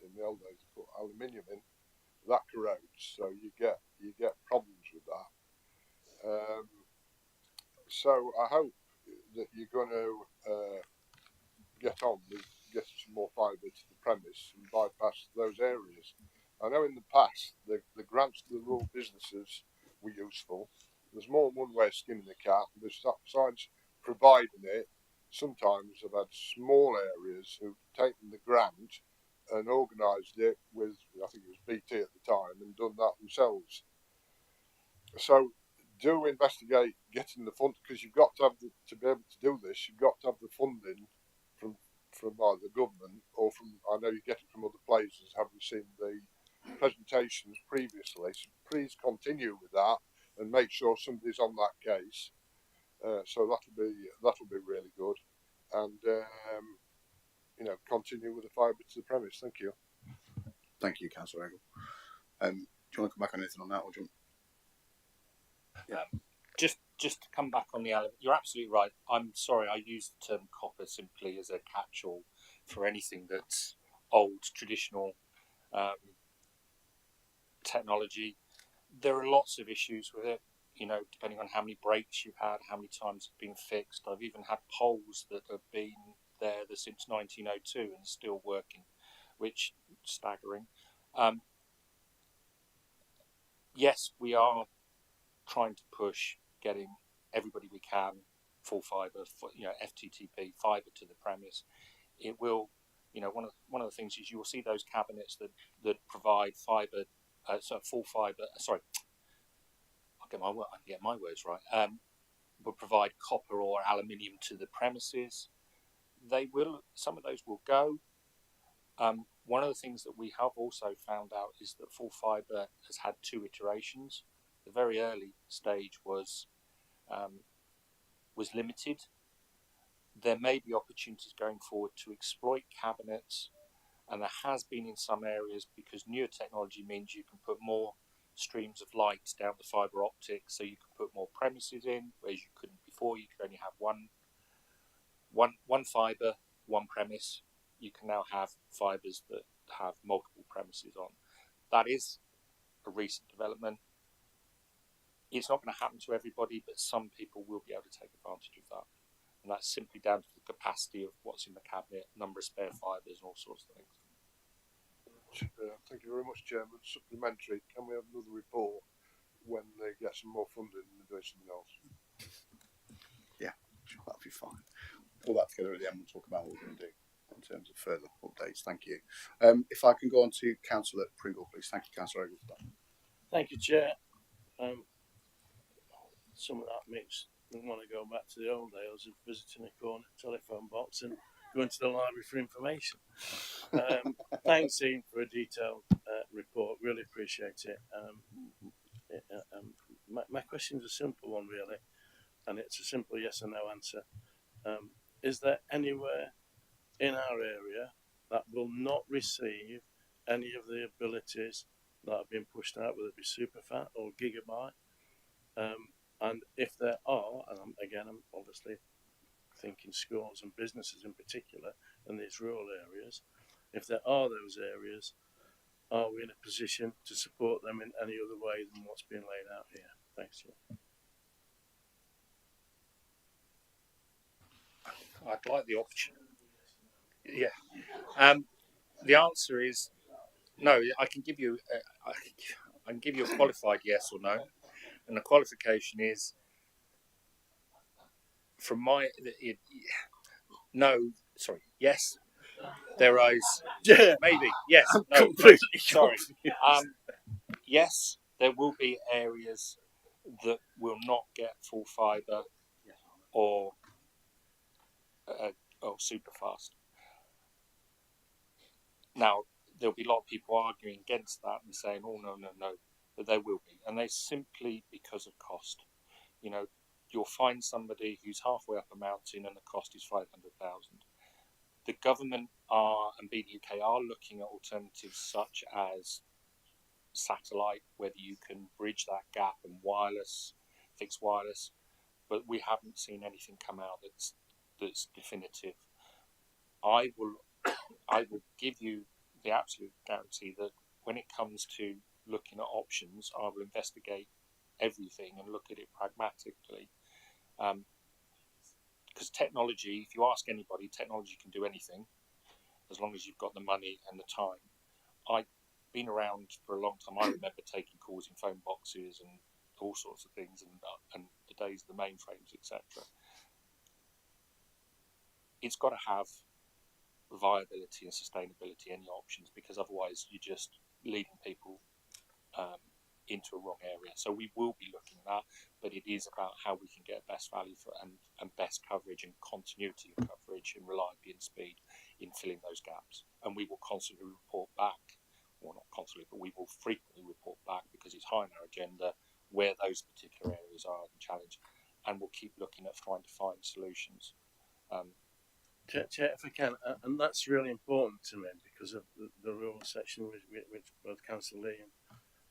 In the old days, they put aluminium in. That corrodes, so you get problems with that. So I hope that you're going to get on with getting some more fibre to the premise and bypass those areas. I know in the past the grants to the rural businesses were useful. There's more than one way of skinning the cat. Besides providing it, sometimes I've had small areas who've taken the grant and organised it with, I think it was BT at the time, and done that themselves. So do investigate getting the fund, because you've got to have to be able to do this. You've got to have the funding from either the government or from, I know you get it from other places, having seen the presentations previously. So please continue with that and make sure somebody's on that case. So that'll be really good, and continue with the fibre to the premise. Thank you. Thank you, Councillor Ogle. Do you want to come back on anything on that, or do you want... just to come back on the element, you're absolutely right. I'm sorry, I use the term copper simply as a catch-all for anything that's old, traditional technology. There are lots of issues with it, depending on how many breaks you've had, how many times it's been fixed. I've even had poles that have been there since 1902 and still working, which is staggering. Yes, we are trying to push getting everybody we can full fibre, FTTP fibre to the premise. It will, one of the things is you will see those cabinets that provide fibre, full fibre. Sorry, I'll get my words right. Will provide copper or aluminium to the premises. Some of those will go. One of the things that we have also found out is that full fibre has had two iterations. The very early stage was limited. There may be opportunities going forward to exploit cabinets, and there has been in some areas, because newer technology means you can put more streams of light down the fibre optic, so you can put more premises in, whereas you couldn't before. You could only have one fibre, one premise. You can now have fibres that have multiple premises on. That is a recent development. It's not going to happen to everybody, but some people will be able to take advantage of that. And that's simply down to the capacity of what's in the cabinet, number of spare fibres, and all sorts of things. Thank you very much, Chairman. Supplementary, can we have another report when they get some more funding and do something else? Yeah, sure, that'll be fine. Pull that together at the end and talk about what we're going to do in terms of further updates. Thank you. If I can go on to Councillor Pringle, please. Thank you, Councillor Ogle. Thank you, Chair. Some of that makes me want to go back to the old days of visiting a corner telephone box and going to the library for information. Thanks, Ian, for a detailed report. Really appreciate it. My question is a simple one, really, and it's a simple yes or no answer. Is there anywhere in our area that will not receive any of the abilities that have been pushed out, whether it be superfat or gigabyte? And if there are, and I'm obviously thinking schools and businesses in particular in these rural areas, if there are those areas, are we in a position to support them in any other way than what's being laid out here? Thanks, Chair. I'd like the option. Yeah. The answer is no. I can give you a qualified yes or no, and the qualification is from my no. Sorry, yes. There is maybe yes. I'm no. completely Sorry. confused. Yes, there will be areas that will not get full fibre or super fast. Now, there'll be a lot of people arguing against that and saying, oh, no, but there will be. And they simply because of cost. You'll find somebody who's halfway up a mountain and the cost is 500,000. The government and BDUK are looking at alternatives such as satellite, whether you can bridge that gap, and fixed wireless, but we haven't seen anything come out that's definitive. I will give you the absolute guarantee that when it comes to looking at options, I will investigate everything and look at it pragmatically. Because technology, if you ask anybody, technology can do anything as long as you've got the money and the time. I've been around for a long time. I remember taking calls in phone boxes and all sorts of things, and the days of the mainframes, etc. It's got to have viability and sustainability, any options, because otherwise you're just leading people into a wrong area. So we will be looking at that, but it is about how we can get best value for and best coverage and continuity of coverage and reliability and speed in filling those gaps. And we will constantly report back, well, not constantly, but we will frequently report back, because it's high on our agenda, where those particular areas are the challenge, and we'll keep looking at trying to find solutions. Chair, if I can, and that's really important to me because of the rural section which both Councillor Lee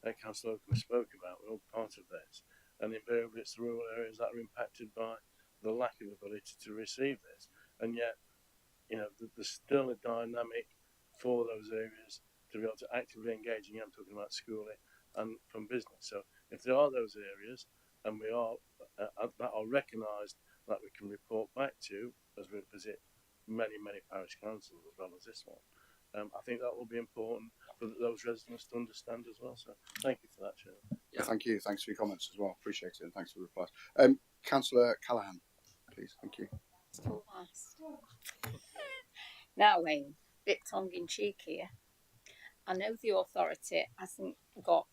and Councillor Oakham spoke about. We're all part of this. and invariably it's the rural areas that are impacted by the lack of ability to receive this. And yet, there's still a dynamic for those areas to be able to actively engage. And I'm talking about schooling and from business. So if there are those areas, and we are that are recognised, that we can report back to as we visit many parish councils as well as this one, I think that will be important for those residents to understand as well. So thank you for that, Chair. Yeah, thank you. Thanks for your comments as well. Appreciate it, and thanks for the replies. Councillor Callaghan, please. Thank you. Now, Wayne, bit tongue in cheek here. I know the authority hasn't got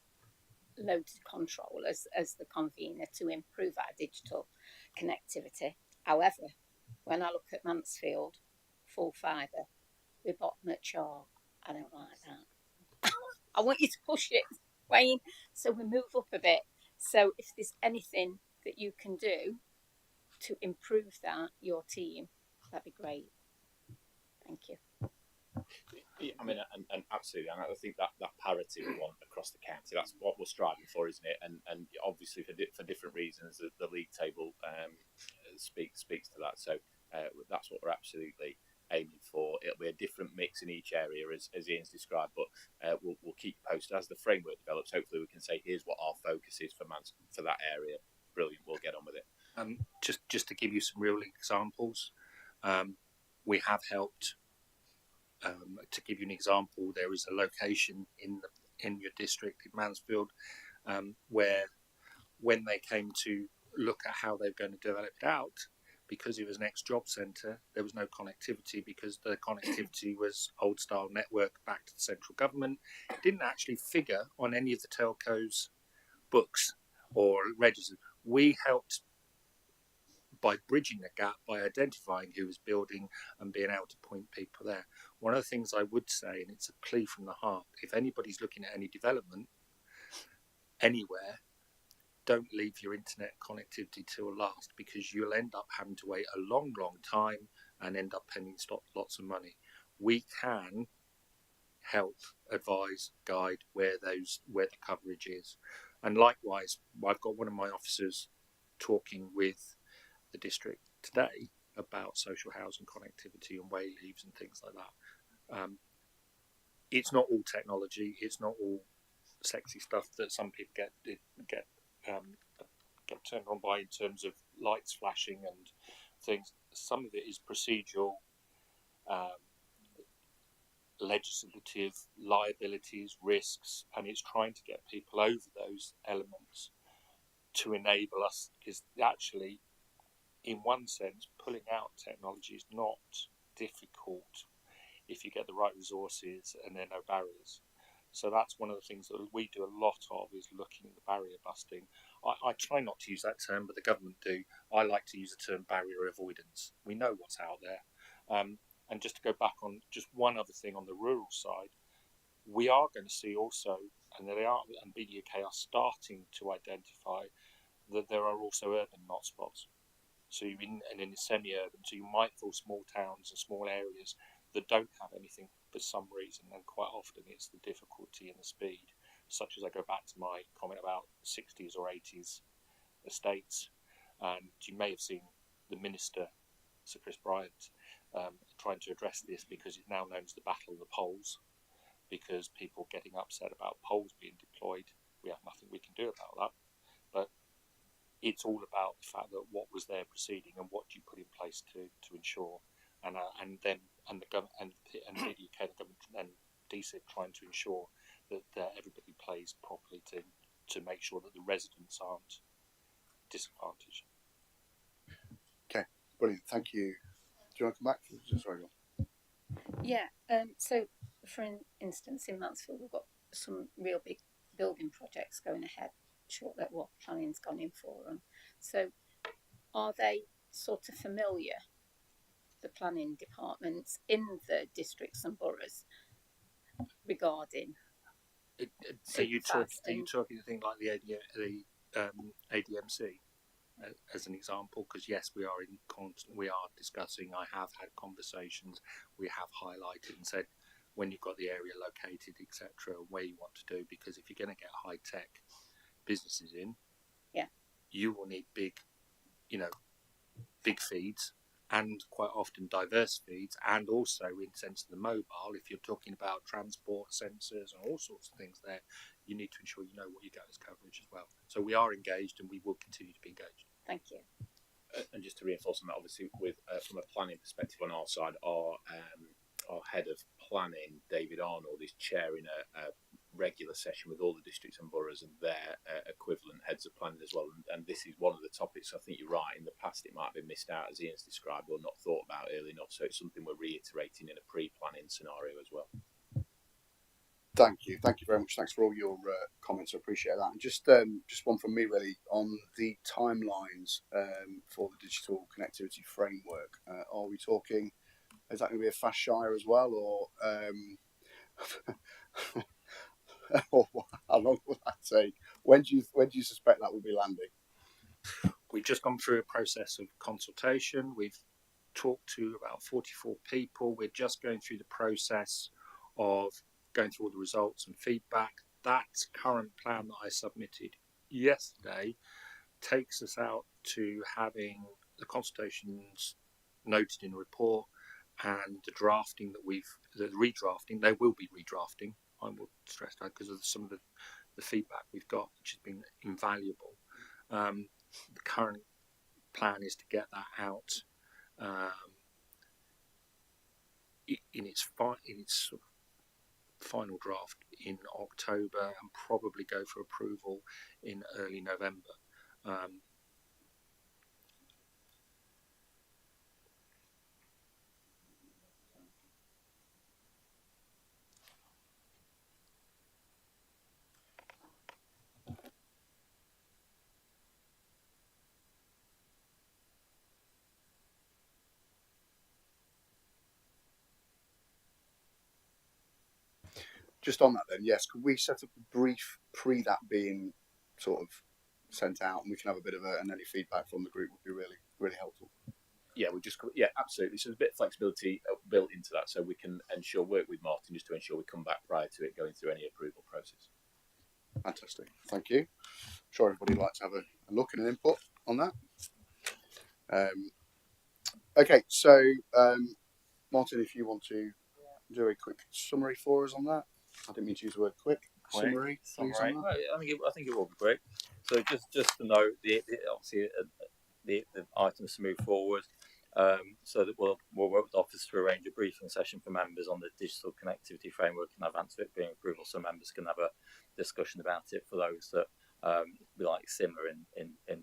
loads of control as the convener to improve our digital connectivity. However, when I look at Mansfield, full fibre, with bottom at chart, I don't like that. I want you to push it, Wayne, so we move up a bit. So if there's anything that you can do to improve that, your team, that'd be great. Thank you. Yeah, I mean, and absolutely, and I think that parity we want across the county, that's what we're striving for, isn't it? And obviously for different reasons, the league table speaks to that. So that's what we're absolutely aiming for. It'll be a different mix in each area, as Ian's described, but we'll keep posted as the framework develops. Hopefully, we can say here's what our focus is for that area. Brilliant, we'll get on with it. Just to give you some real examples, we have helped. To give you an example, there is a location in your district in Mansfield where, when they came to look at how they're going to develop it out, because it was an ex-job centre, there was no connectivity because the connectivity was old-style network back to the central government. It didn't actually figure on any of the telcos' books or registers. We helped by bridging the gap, by identifying who was building and being able to point people there. One of the things I would say, and it's a plea from the heart, if anybody's looking at any development anywhere, don't leave your internet connectivity till last, because you'll end up having to wait a long time and end up paying lots of money. We can help, advise, guide where the coverage is. And likewise, I've got one of my officers talking with the district today about social housing connectivity and way leaves and things like that. It's not all technology. It's not all sexy stuff that some people get turned on by in terms of lights flashing and things. Some of it is procedural, legislative liabilities, risks, and it's trying to get people over those elements to enable us, because actually, in one sense, pulling out technology is not difficult if you get the right resources and there are no barriers. So that's one of the things that we do a lot of, is looking at the barrier busting. I try not to use that term, but the government do. I like to use the term barrier avoidance. We know what's out there. And just to go back on just one other thing on the rural side, we are going to see also, and BDUK are starting to identify that there are also urban hotspots. So you're in semi-urban, so you might feel small towns and small areas that don't have anything for some reason, and quite often it's the difficulty and the speed, such as I go back to my comment about 60s or 80s estates. And you may have seen the Minister, Sir Chris Bryant, trying to address this, because it's now known as the Battle of the Poles, because people getting upset about poles being deployed. We have nothing we can do about that, but it's all about the fact that what was there preceding and what you put in place to ensure, and the government and BDUK, the government and DSIP trying to ensure that everybody plays properly to make sure that the residents aren't disadvantaged. Okay, brilliant. Thank you. Do you want to come back? Sorry, Yeah. So, for instance, in Mansfield, we've got some real big building projects going ahead. Shortly, what planning's gone in for them. So, are they sort of familiar, the planning departments in the districts and boroughs, regarding? Are you talking things like the ADMC as an example? Because yes, we are discussing. I have had conversations. We have highlighted and said, when you've got the area located, etc., where you want to do, because if you're going to get high tech businesses in, yeah, you will need big feeds, and quite often diverse feeds, and also in the sense of the mobile, if you're talking about transport sensors and all sorts of things there, you need to ensure you know what you get as coverage as well. So we are engaged and we will continue to be engaged. Thank you. And just to reinforce on that, obviously, with from a planning perspective on our side, our head of planning, David Arnold, is chairing a regular session with all the districts and boroughs and their equivalent heads of planning as well. And this is one of the topics. I think you're right. In the past, it might have been missed out, as Ian's described, or not thought about early enough. So it's something we're reiterating in a pre-planning scenario as well. Thank you very much. Thanks for all your comments. I appreciate that. And just one from me really on the timelines for the digital connectivity framework. Are we talking? Is that going to be a fast shire as well, or or how long will that take? When do you suspect that will be landing? We've just gone through a process of consultation. We've talked to about 44 people. We're just going through the process of going through all the results and feedback. That current plan that I submitted yesterday takes us out to having the consultations noted in a report and the drafting the redrafting. There will be redrafting. I will stress that because of some of the feedback we've got, which has been invaluable. The current plan is to get that out in its sort of final draft in October and probably go for approval in early November. Just on that then, yes, could we set up a brief pre that being sort of sent out, and we can have a bit of and any feedback from the group would be really, really helpful. Yeah, absolutely. So there's a bit of flexibility built into that, so we can work with Martin just to ensure we come back prior to it going through any approval process. Fantastic, thank you. I'm sure everybody would like to have a look and an input on that. Okay, so Martin, if you want to do a quick summary for us on that. I didn't mean to use the word quick. Summary. I think it will be great. So just to note, obviously the items to move forward, so that we'll work with the office to arrange a briefing session for members on the digital connectivity framework in advance of it being approval, so members can have a discussion about it. For those that be like similar in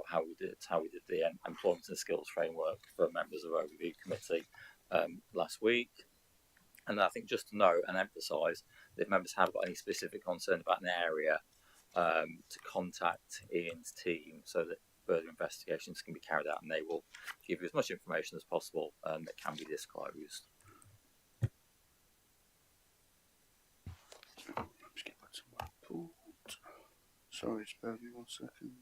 how we did the employment and skills framework for members of the overview committee last week. And I think just to note and emphasise that if members have got any specific concern about an area, to contact Ian's team so that further investigations can be carried out, and they will give you as much information as possible that can be disclosed. Let's get back to my report. Sorry, spare me 1 second.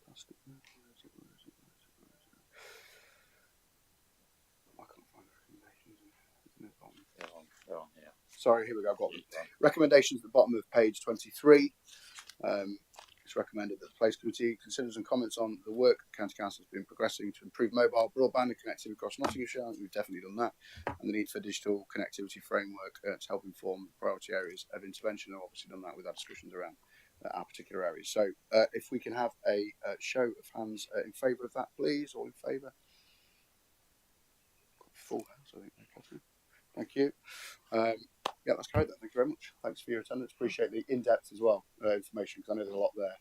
Past it. I can't find the recommendations. They're on here. Sorry, here we go. I've got them. Recommendations at the bottom of page 23. It's recommended that the Place Committee considers and comments on the work County Council has been progressing to improve mobile broadband and connectivity across Nottinghamshire. We've definitely done that. And the need for digital connectivity framework to help inform priority areas of intervention. We've obviously done that with our discussions around our particular areas. So if we can have a show of hands in favour of that, please. All in favour? Full house, I think. Thank you. Yeah, that's great then. Thank you very much. Thanks for your attendance. Appreciate the in-depth as well information, because I know there's a lot there.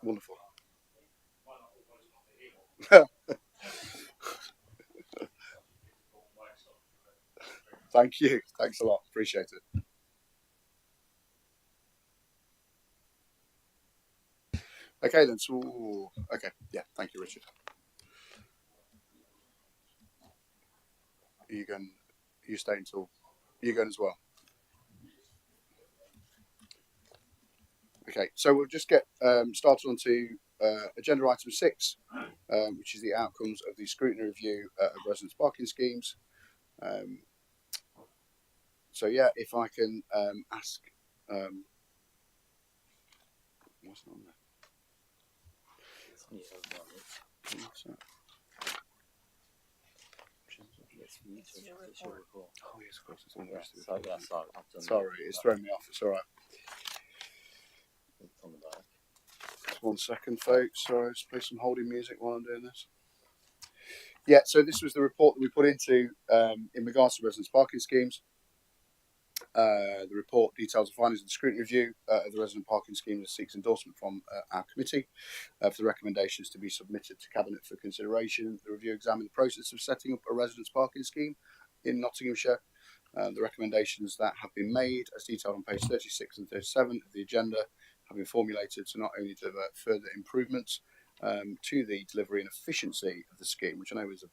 Wonderful. Thank you. Thanks a lot. Appreciate it. Okay then. So, okay. Yeah. Thank you, Richard. Are you going? Are you staying till? Are you going as well? Okay. So we'll just get started on to agenda item 6, which is the outcomes of the scrutiny review of residence parking schemes. So yeah, if I can ask, what's on there? What's that? Oh yes, of course. It's on the rest of it. Sorry, it's thrown me off. It's all right. Just 1 second, folks. Sorry, just play some holding music while I'm doing this. Yeah, so this was the report that we put into in regards to residence parking schemes. The report details the findings of the scrutiny review of the resident parking scheme and seeks endorsement from our committee for the recommendations to be submitted to Cabinet for consideration. The review examined the process of setting up a residence parking scheme in Nottinghamshire. The recommendations that have been made, as detailed on page 36 and 37 of the agenda, have been formulated to not only deliver further improvements to the delivery and efficiency of the scheme, which I know is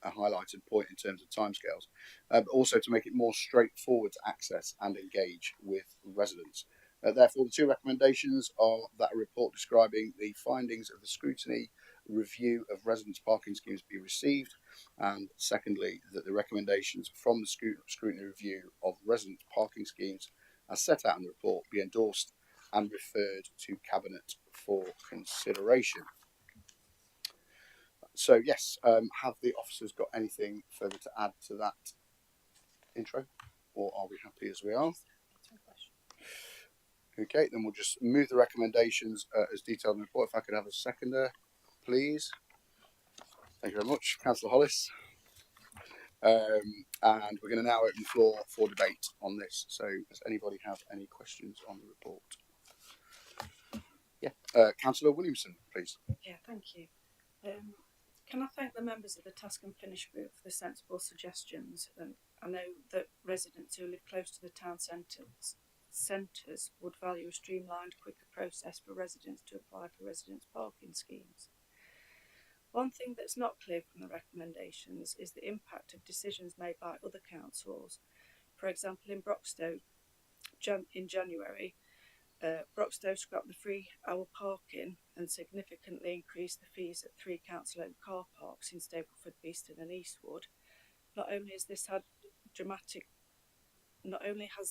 a highlighted point in terms of timescales, but also to make it more straightforward to access and engage with residents. Therefore, the two recommendations are that a report describing the findings of the scrutiny review of residence parking schemes be received, and secondly, that the recommendations from the scrutiny review of residence parking schemes as set out in the report be endorsed and referred to Cabinet for consideration. So yes, have the officers got anything further to add to that intro, or are we happy as we are? Okay, then we'll just move the recommendations as detailed in the report. If I could have a seconder, please. Thank you very much, Councillor Hollis. And we're going to now open the floor for debate on this. So does anybody have any questions on the report? Yeah, Councillor Williamson, please. Yeah, thank you. Can I thank the members of the Task and Finish group for the sensible suggestions? And I know that residents who live close to the town centres would value a streamlined, quicker process for residents to apply for residence parking schemes. One thing that's not clear from the recommendations is the impact of decisions made by other councils. For example, in Broxtowe, in January, Broxtowe scrapped the 3-hour parking and significantly increased the fees at 3 council-owned car parks in Stapleford, Beeston and Eastwood. Not only has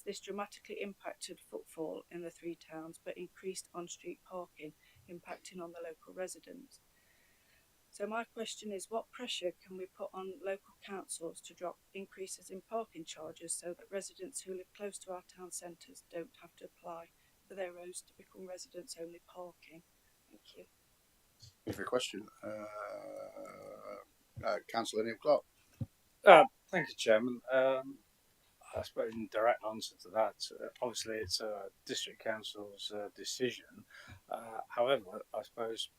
this dramatically impacted footfall in the 3 towns, but increased on-street parking, impacting on the local residents. So my question is, what pressure can we put on local councils to drop increases in parking charges so that residents who live close to our town centres don't have to apply for their roads to become residents only parking? Thank you. Thank you for your question. Councillor Neil Clark. Thank you, Chairman. I suppose in direct answer to that, obviously it's a district council's decision. However, I suppose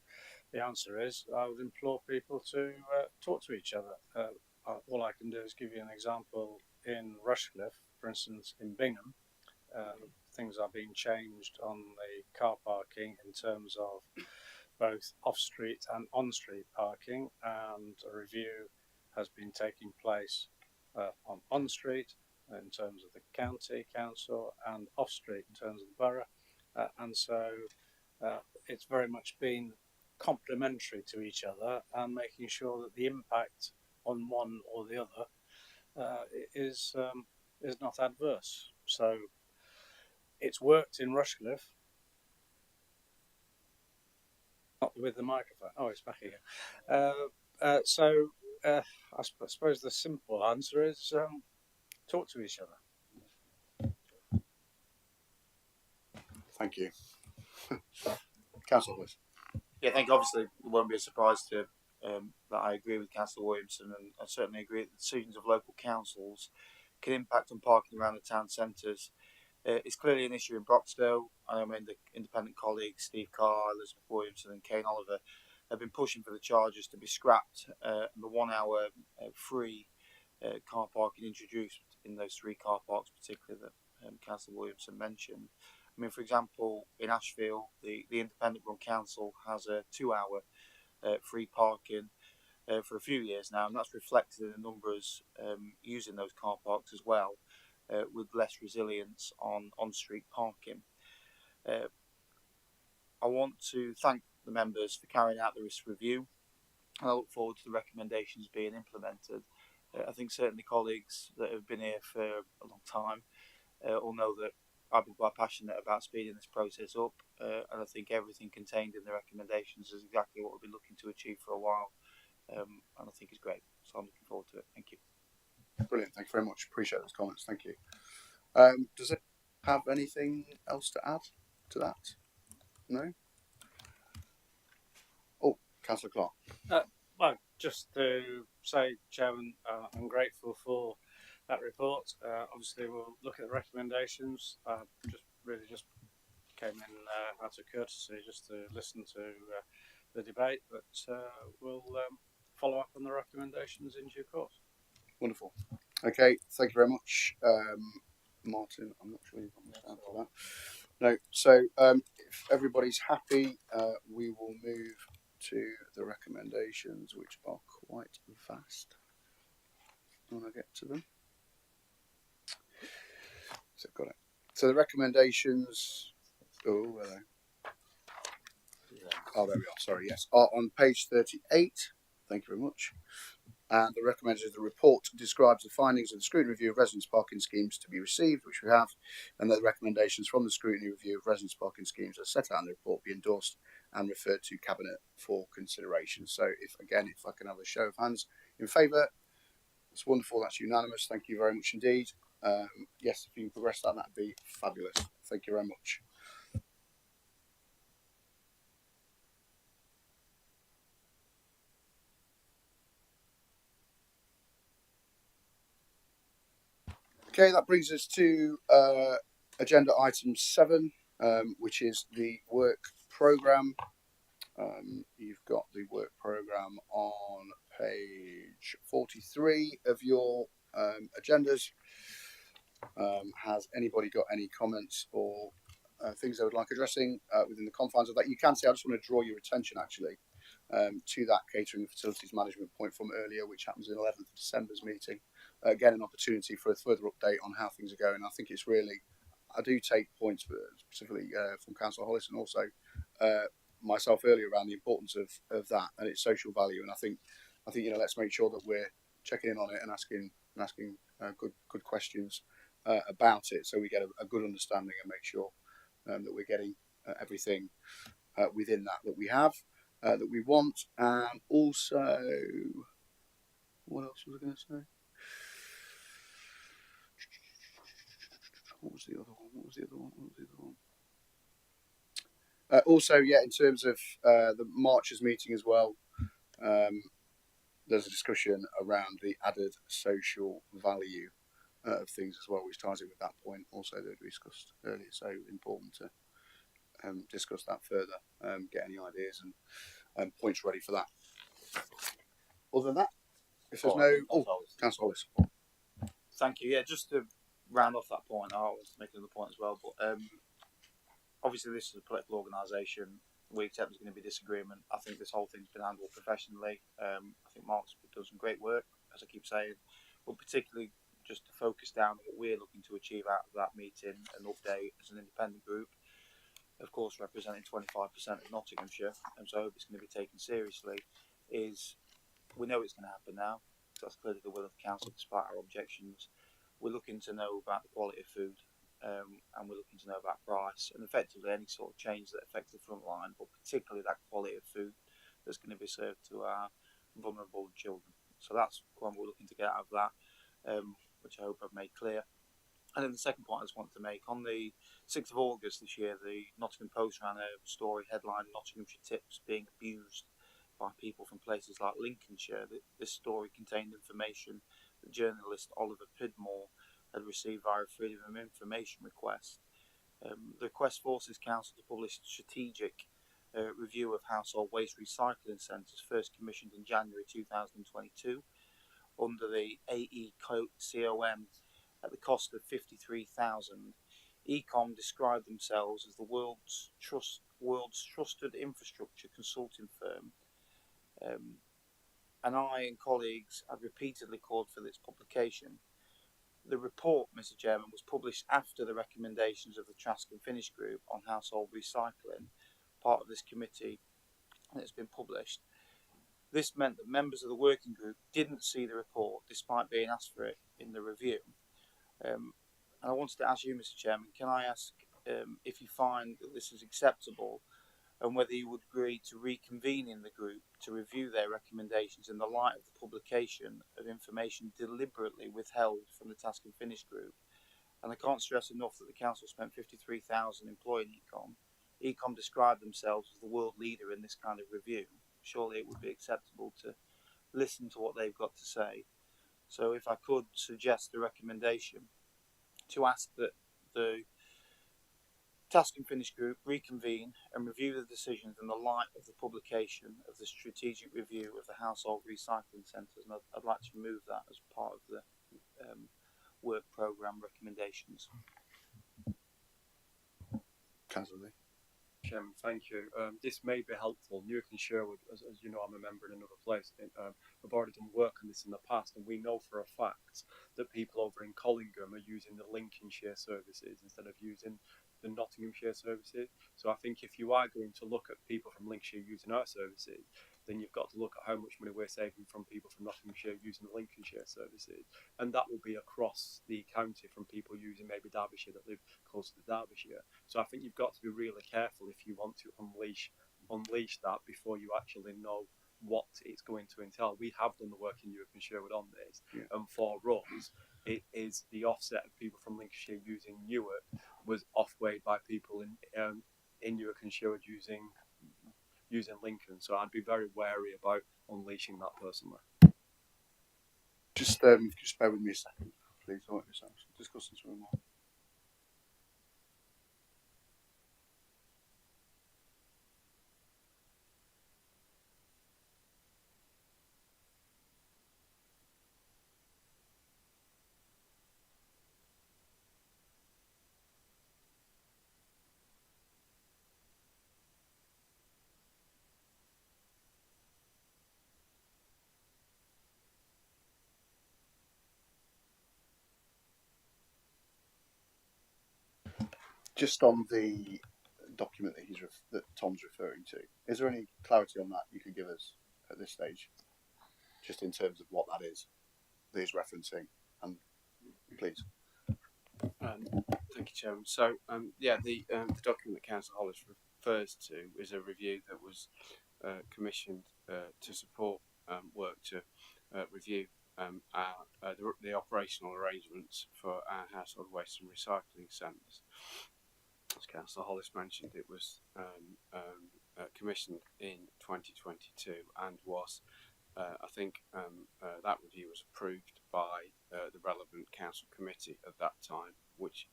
the answer is I would implore people to talk to each other. All I can do is give you an example in Rushcliffe, for instance, in Bingham. Things are being changed on the car parking in terms of both off-street and on-street parking, and a review has been taking place on street in terms of the county council and off street in terms of the borough, and so it's very much been complementary to each other and making sure that the impact on one or the other is not adverse. So it's worked in Rushcliffe. Not with the microphone. Oh, it's back again. So I suppose the simple answer is talk to each other. Thank you. Councillor Willis. Yeah, I think obviously it won't be a surprise to that I agree with Councillor Williamson, and I certainly agree that the decisions of local councils can impact on parking around the town centres. It's clearly an issue in Broxtowe. I mean, the independent colleagues, Steve Carr, Elizabeth Williamson and Kane Oliver, have been pushing for the charges to be scrapped and the 1 hour free car parking introduced in those 3 car parks, particularly that Councillor Williamson mentioned. I mean, for example, in Ashfield, the independent run council has a 2 hour free parking for a few years now, and that's reflected in the numbers using those car parks as well, with less resilience on street parking. I want to thank the members for carrying out this review, and I look forward to the recommendations being implemented. I think certainly colleagues that have been here for a long time all know that I've been quite passionate about speeding this process up, and I think everything contained in the recommendations is exactly what we've been looking to achieve for a while, and I think it's great. So I'm looking forward to it. Thank you. Brilliant. Thank you very much. Appreciate those comments. Thank you. Does it have anything else to add to that? No? Oh, Councillor Clark. Well, just to say, Chairman, I'm grateful for that report. Obviously, we'll look at the recommendations. Just came in out of courtesy just to listen to the debate, but we'll follow up on the recommendations in due course. Wonderful. Okay, thank you very much, Martin. I'm not sure you've got much to add to that. No. So if everybody's happy, we will move to the recommendations, which are quite vast when I get to them. So I've got it. So the recommendations. Oh, hello. Oh, there we are. Sorry, yes, are on page 38. Thank you very much. And the recommendation of the report describes the findings of the scrutiny review of residence parking schemes to be received, which we have, and the recommendations from the scrutiny review of residence parking schemes as set out in the report be endorsed and referred to Cabinet for consideration. So, if I can have a show of hands in favour, it's wonderful. That's unanimous. Thank you very much indeed. Yes, if you can progress that'd be fabulous. Thank you very much. Okay, that brings us to agenda item 7, which is the work programme. You've got the work programme on page 43 of your agendas. Has anybody got any comments or things they would like addressing within the confines of that? You can say, I just want to draw your attention actually to that catering and facilities management point from earlier, which happens in 11th of December's meeting. Again, an opportunity for a further update on how things are going. I think it's really, I do take points specifically from Councillor Hollis and also myself earlier around the importance of that and its social value. And I think let's make sure that we're checking in on it and asking good questions about it, so we get a good understanding and make sure that we're getting everything within that we have. That we want, and also, what else was I going to say? What was the other one? Also, yeah, in terms of the March's meeting as well, there's a discussion around the added social value of things as well, which ties in with that point also that we discussed earlier. So important to discuss that further, get any ideas and points ready for that. Other than that, if there's Councillor Hollis. Thank you. Yeah, just to round off that point, I was making another point as well. But obviously, this is a political organisation. We accept there's going to be disagreement. I think this whole thing's been handled professionally. I think Mark's done some great work, as I keep saying, but particularly just to focus down on what we're looking to achieve out of that meeting and update as an independent group. Of course, representing 25% of Nottinghamshire, and so I hope it's going to be taken seriously. Is we know it's going to happen now. So that's clearly the will of the council, despite our objections. We're looking to know about the quality of food, and we're looking to know about price, and effectively any sort of change that affects the front line, but particularly that quality of food that's going to be served to our vulnerable children. So that's what we're looking to get out of that, which I hope I've made clear. And then the second point I just wanted to make, on the 6th of August this year, the Nottingham Post ran a story headline, Nottinghamshire tips being abused by people from places like Lincolnshire. This story contained information that journalist Oliver Pridmore had received via a Freedom of Information request. The request forces Council to publish a strategic review of household waste recycling centres, first commissioned in January 2022 under the AECOM at the cost of $53,000. Ecom described themselves as the world's trusted infrastructure consulting firm, and I and colleagues had repeatedly called for this publication. The report, Mr. Chairman, was published after the recommendations of the Trask and Finish Group on household recycling, part of this committee, and it's been published. This meant that members of the working group didn't see the report despite being asked for it in the review. And I wanted to ask you, Mr. Chairman, can I ask if you find that this is acceptable and whether you would agree to reconvene in the group to review their recommendations in the light of the publication of information deliberately withheld from the Task and Finish group. And I can't stress enough that the council spent 53,000 employing Ecom. Ecom described themselves as the world leader in this kind of review. Surely it would be acceptable to listen to what they've got to say. So if I could suggest a recommendation to ask that the Task and Finish group reconvene and review the decisions in the light of the publication of the strategic review of the household recycling centres, and I'd like to remove that as part of the work programme recommendations. Councillor Lee. Chairman, thank you. This may be helpful. Newark and Sherwood, as you know, I'm a member in another place. I've already done work on this in the past, and we know for a fact that people over in Collingham are using the Lincolnshire services instead of using the Nottinghamshire services. So I think if you are going to look at people from Lincolnshire using our services, then you've got to look at how much money we're saving from people from Nottinghamshire using the Lincolnshire services, and that will be across the county from people using maybe Derbyshire that live close to Derbyshire. So I think you've got to be really careful if you want to unleash that before you actually know what it's going to entail. We have done the work in Newark and Sherwood on this, and for us, it is the offset of people from Lincolnshire using Newark was offweighed by people in Newark and Sherwood using Lincoln. So I'd be very wary about unleashing that personally. Just bear with me a second, please. I want to discuss this one more. Just on the document that Tom's referring to, is there any clarity on that you could give us at this stage, just in terms of what that is that he's referencing? And please. Thank you, Chairman. So, the document that Councillor Hollis refers to is a review that was commissioned to support work to review the operational arrangements for our household waste and recycling centres. As Councillor Hollis mentioned, it was commissioned in 2022 and was, I think, that review was approved by the relevant council committee at that time, which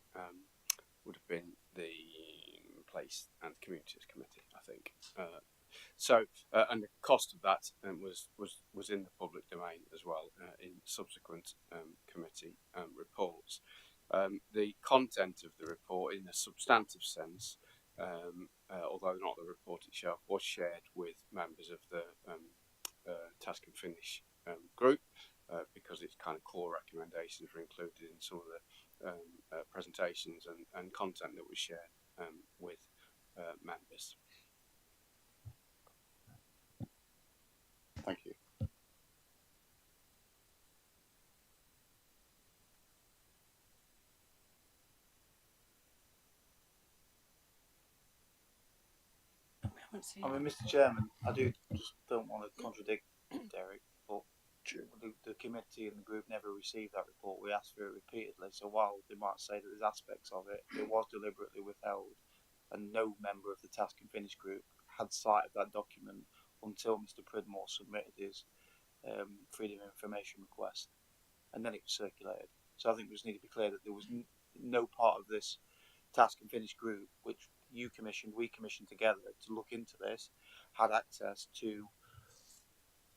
would have been the Place and Communities Committee, I think. And the cost of that was in the public domain as well in subsequent committee reports. The content of the report, in a substantive sense, although not the report itself, was shared with members of the Task and Finish group because its kind of core recommendations were included in some of the presentations and content that was shared with members. Thank you. I mean, Mr. Chairman, I just don't want to contradict Derek, but the committee and the group never received that report. We asked for it repeatedly, so while they might say that there's aspects of it, it was deliberately withheld, and no member of the Task and Finish group had sight of that document until Mr. Pridmore submitted his freedom of information request, and then it was circulated. So I think we just need to be clear that there was no part of this Task and Finish group, which we commissioned together to look into this, had access to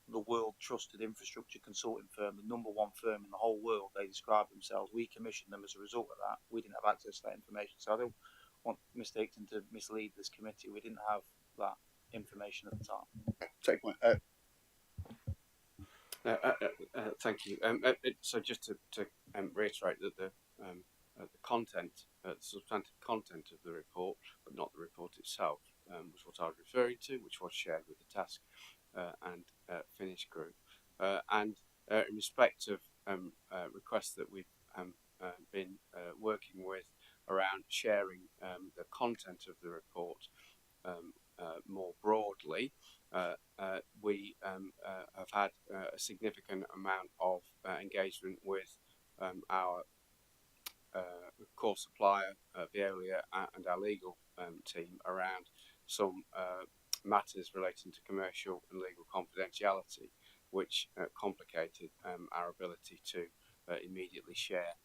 the world trusted infrastructure consulting firm, the number one firm in the whole world. They describe themselves. We commissioned them as a result of that. We didn't have access to that information. So I don't want Mr. Hickton to mislead this committee. We didn't have that information at the time. Take point. Thank you. So just to reiterate that the content, the substantive content of the report, but not the report itself, was what I was referring to, which was shared with the Task and Finnish group. And in respect of requests that we've been working with around sharing the content of the report more broadly, we have had a significant amount of engagement with our core supplier, Veolia, and our legal team around some matters relating to commercial and legal confidentiality, which complicated our ability to immediately share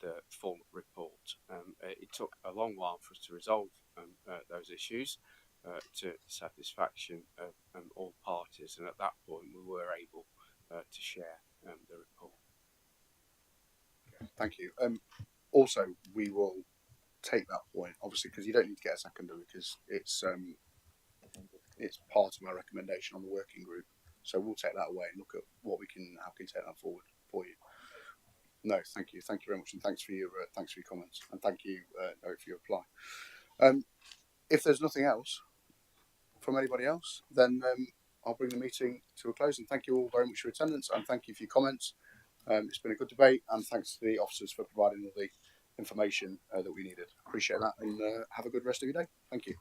the full report. It took a long while for us to resolve those issues to the satisfaction of all parties, and at that point we were able to share the report. Thank you. Also, we will take that point, obviously, because you don't need to get a seconder because it's part of my recommendation on the working group. So we'll take that away and look at how we can take that forward for you. No, thank you very much, and thanks for your comments, and thank you, Eric, for your reply. If there's nothing else from anybody else, then I'll bring the meeting to a close, and thank you all very much for your attendance, and thank you for your comments. It's been a good debate, and thanks to the officers for providing all the information that we needed. Appreciate that, and have a good rest of your day. Thank you.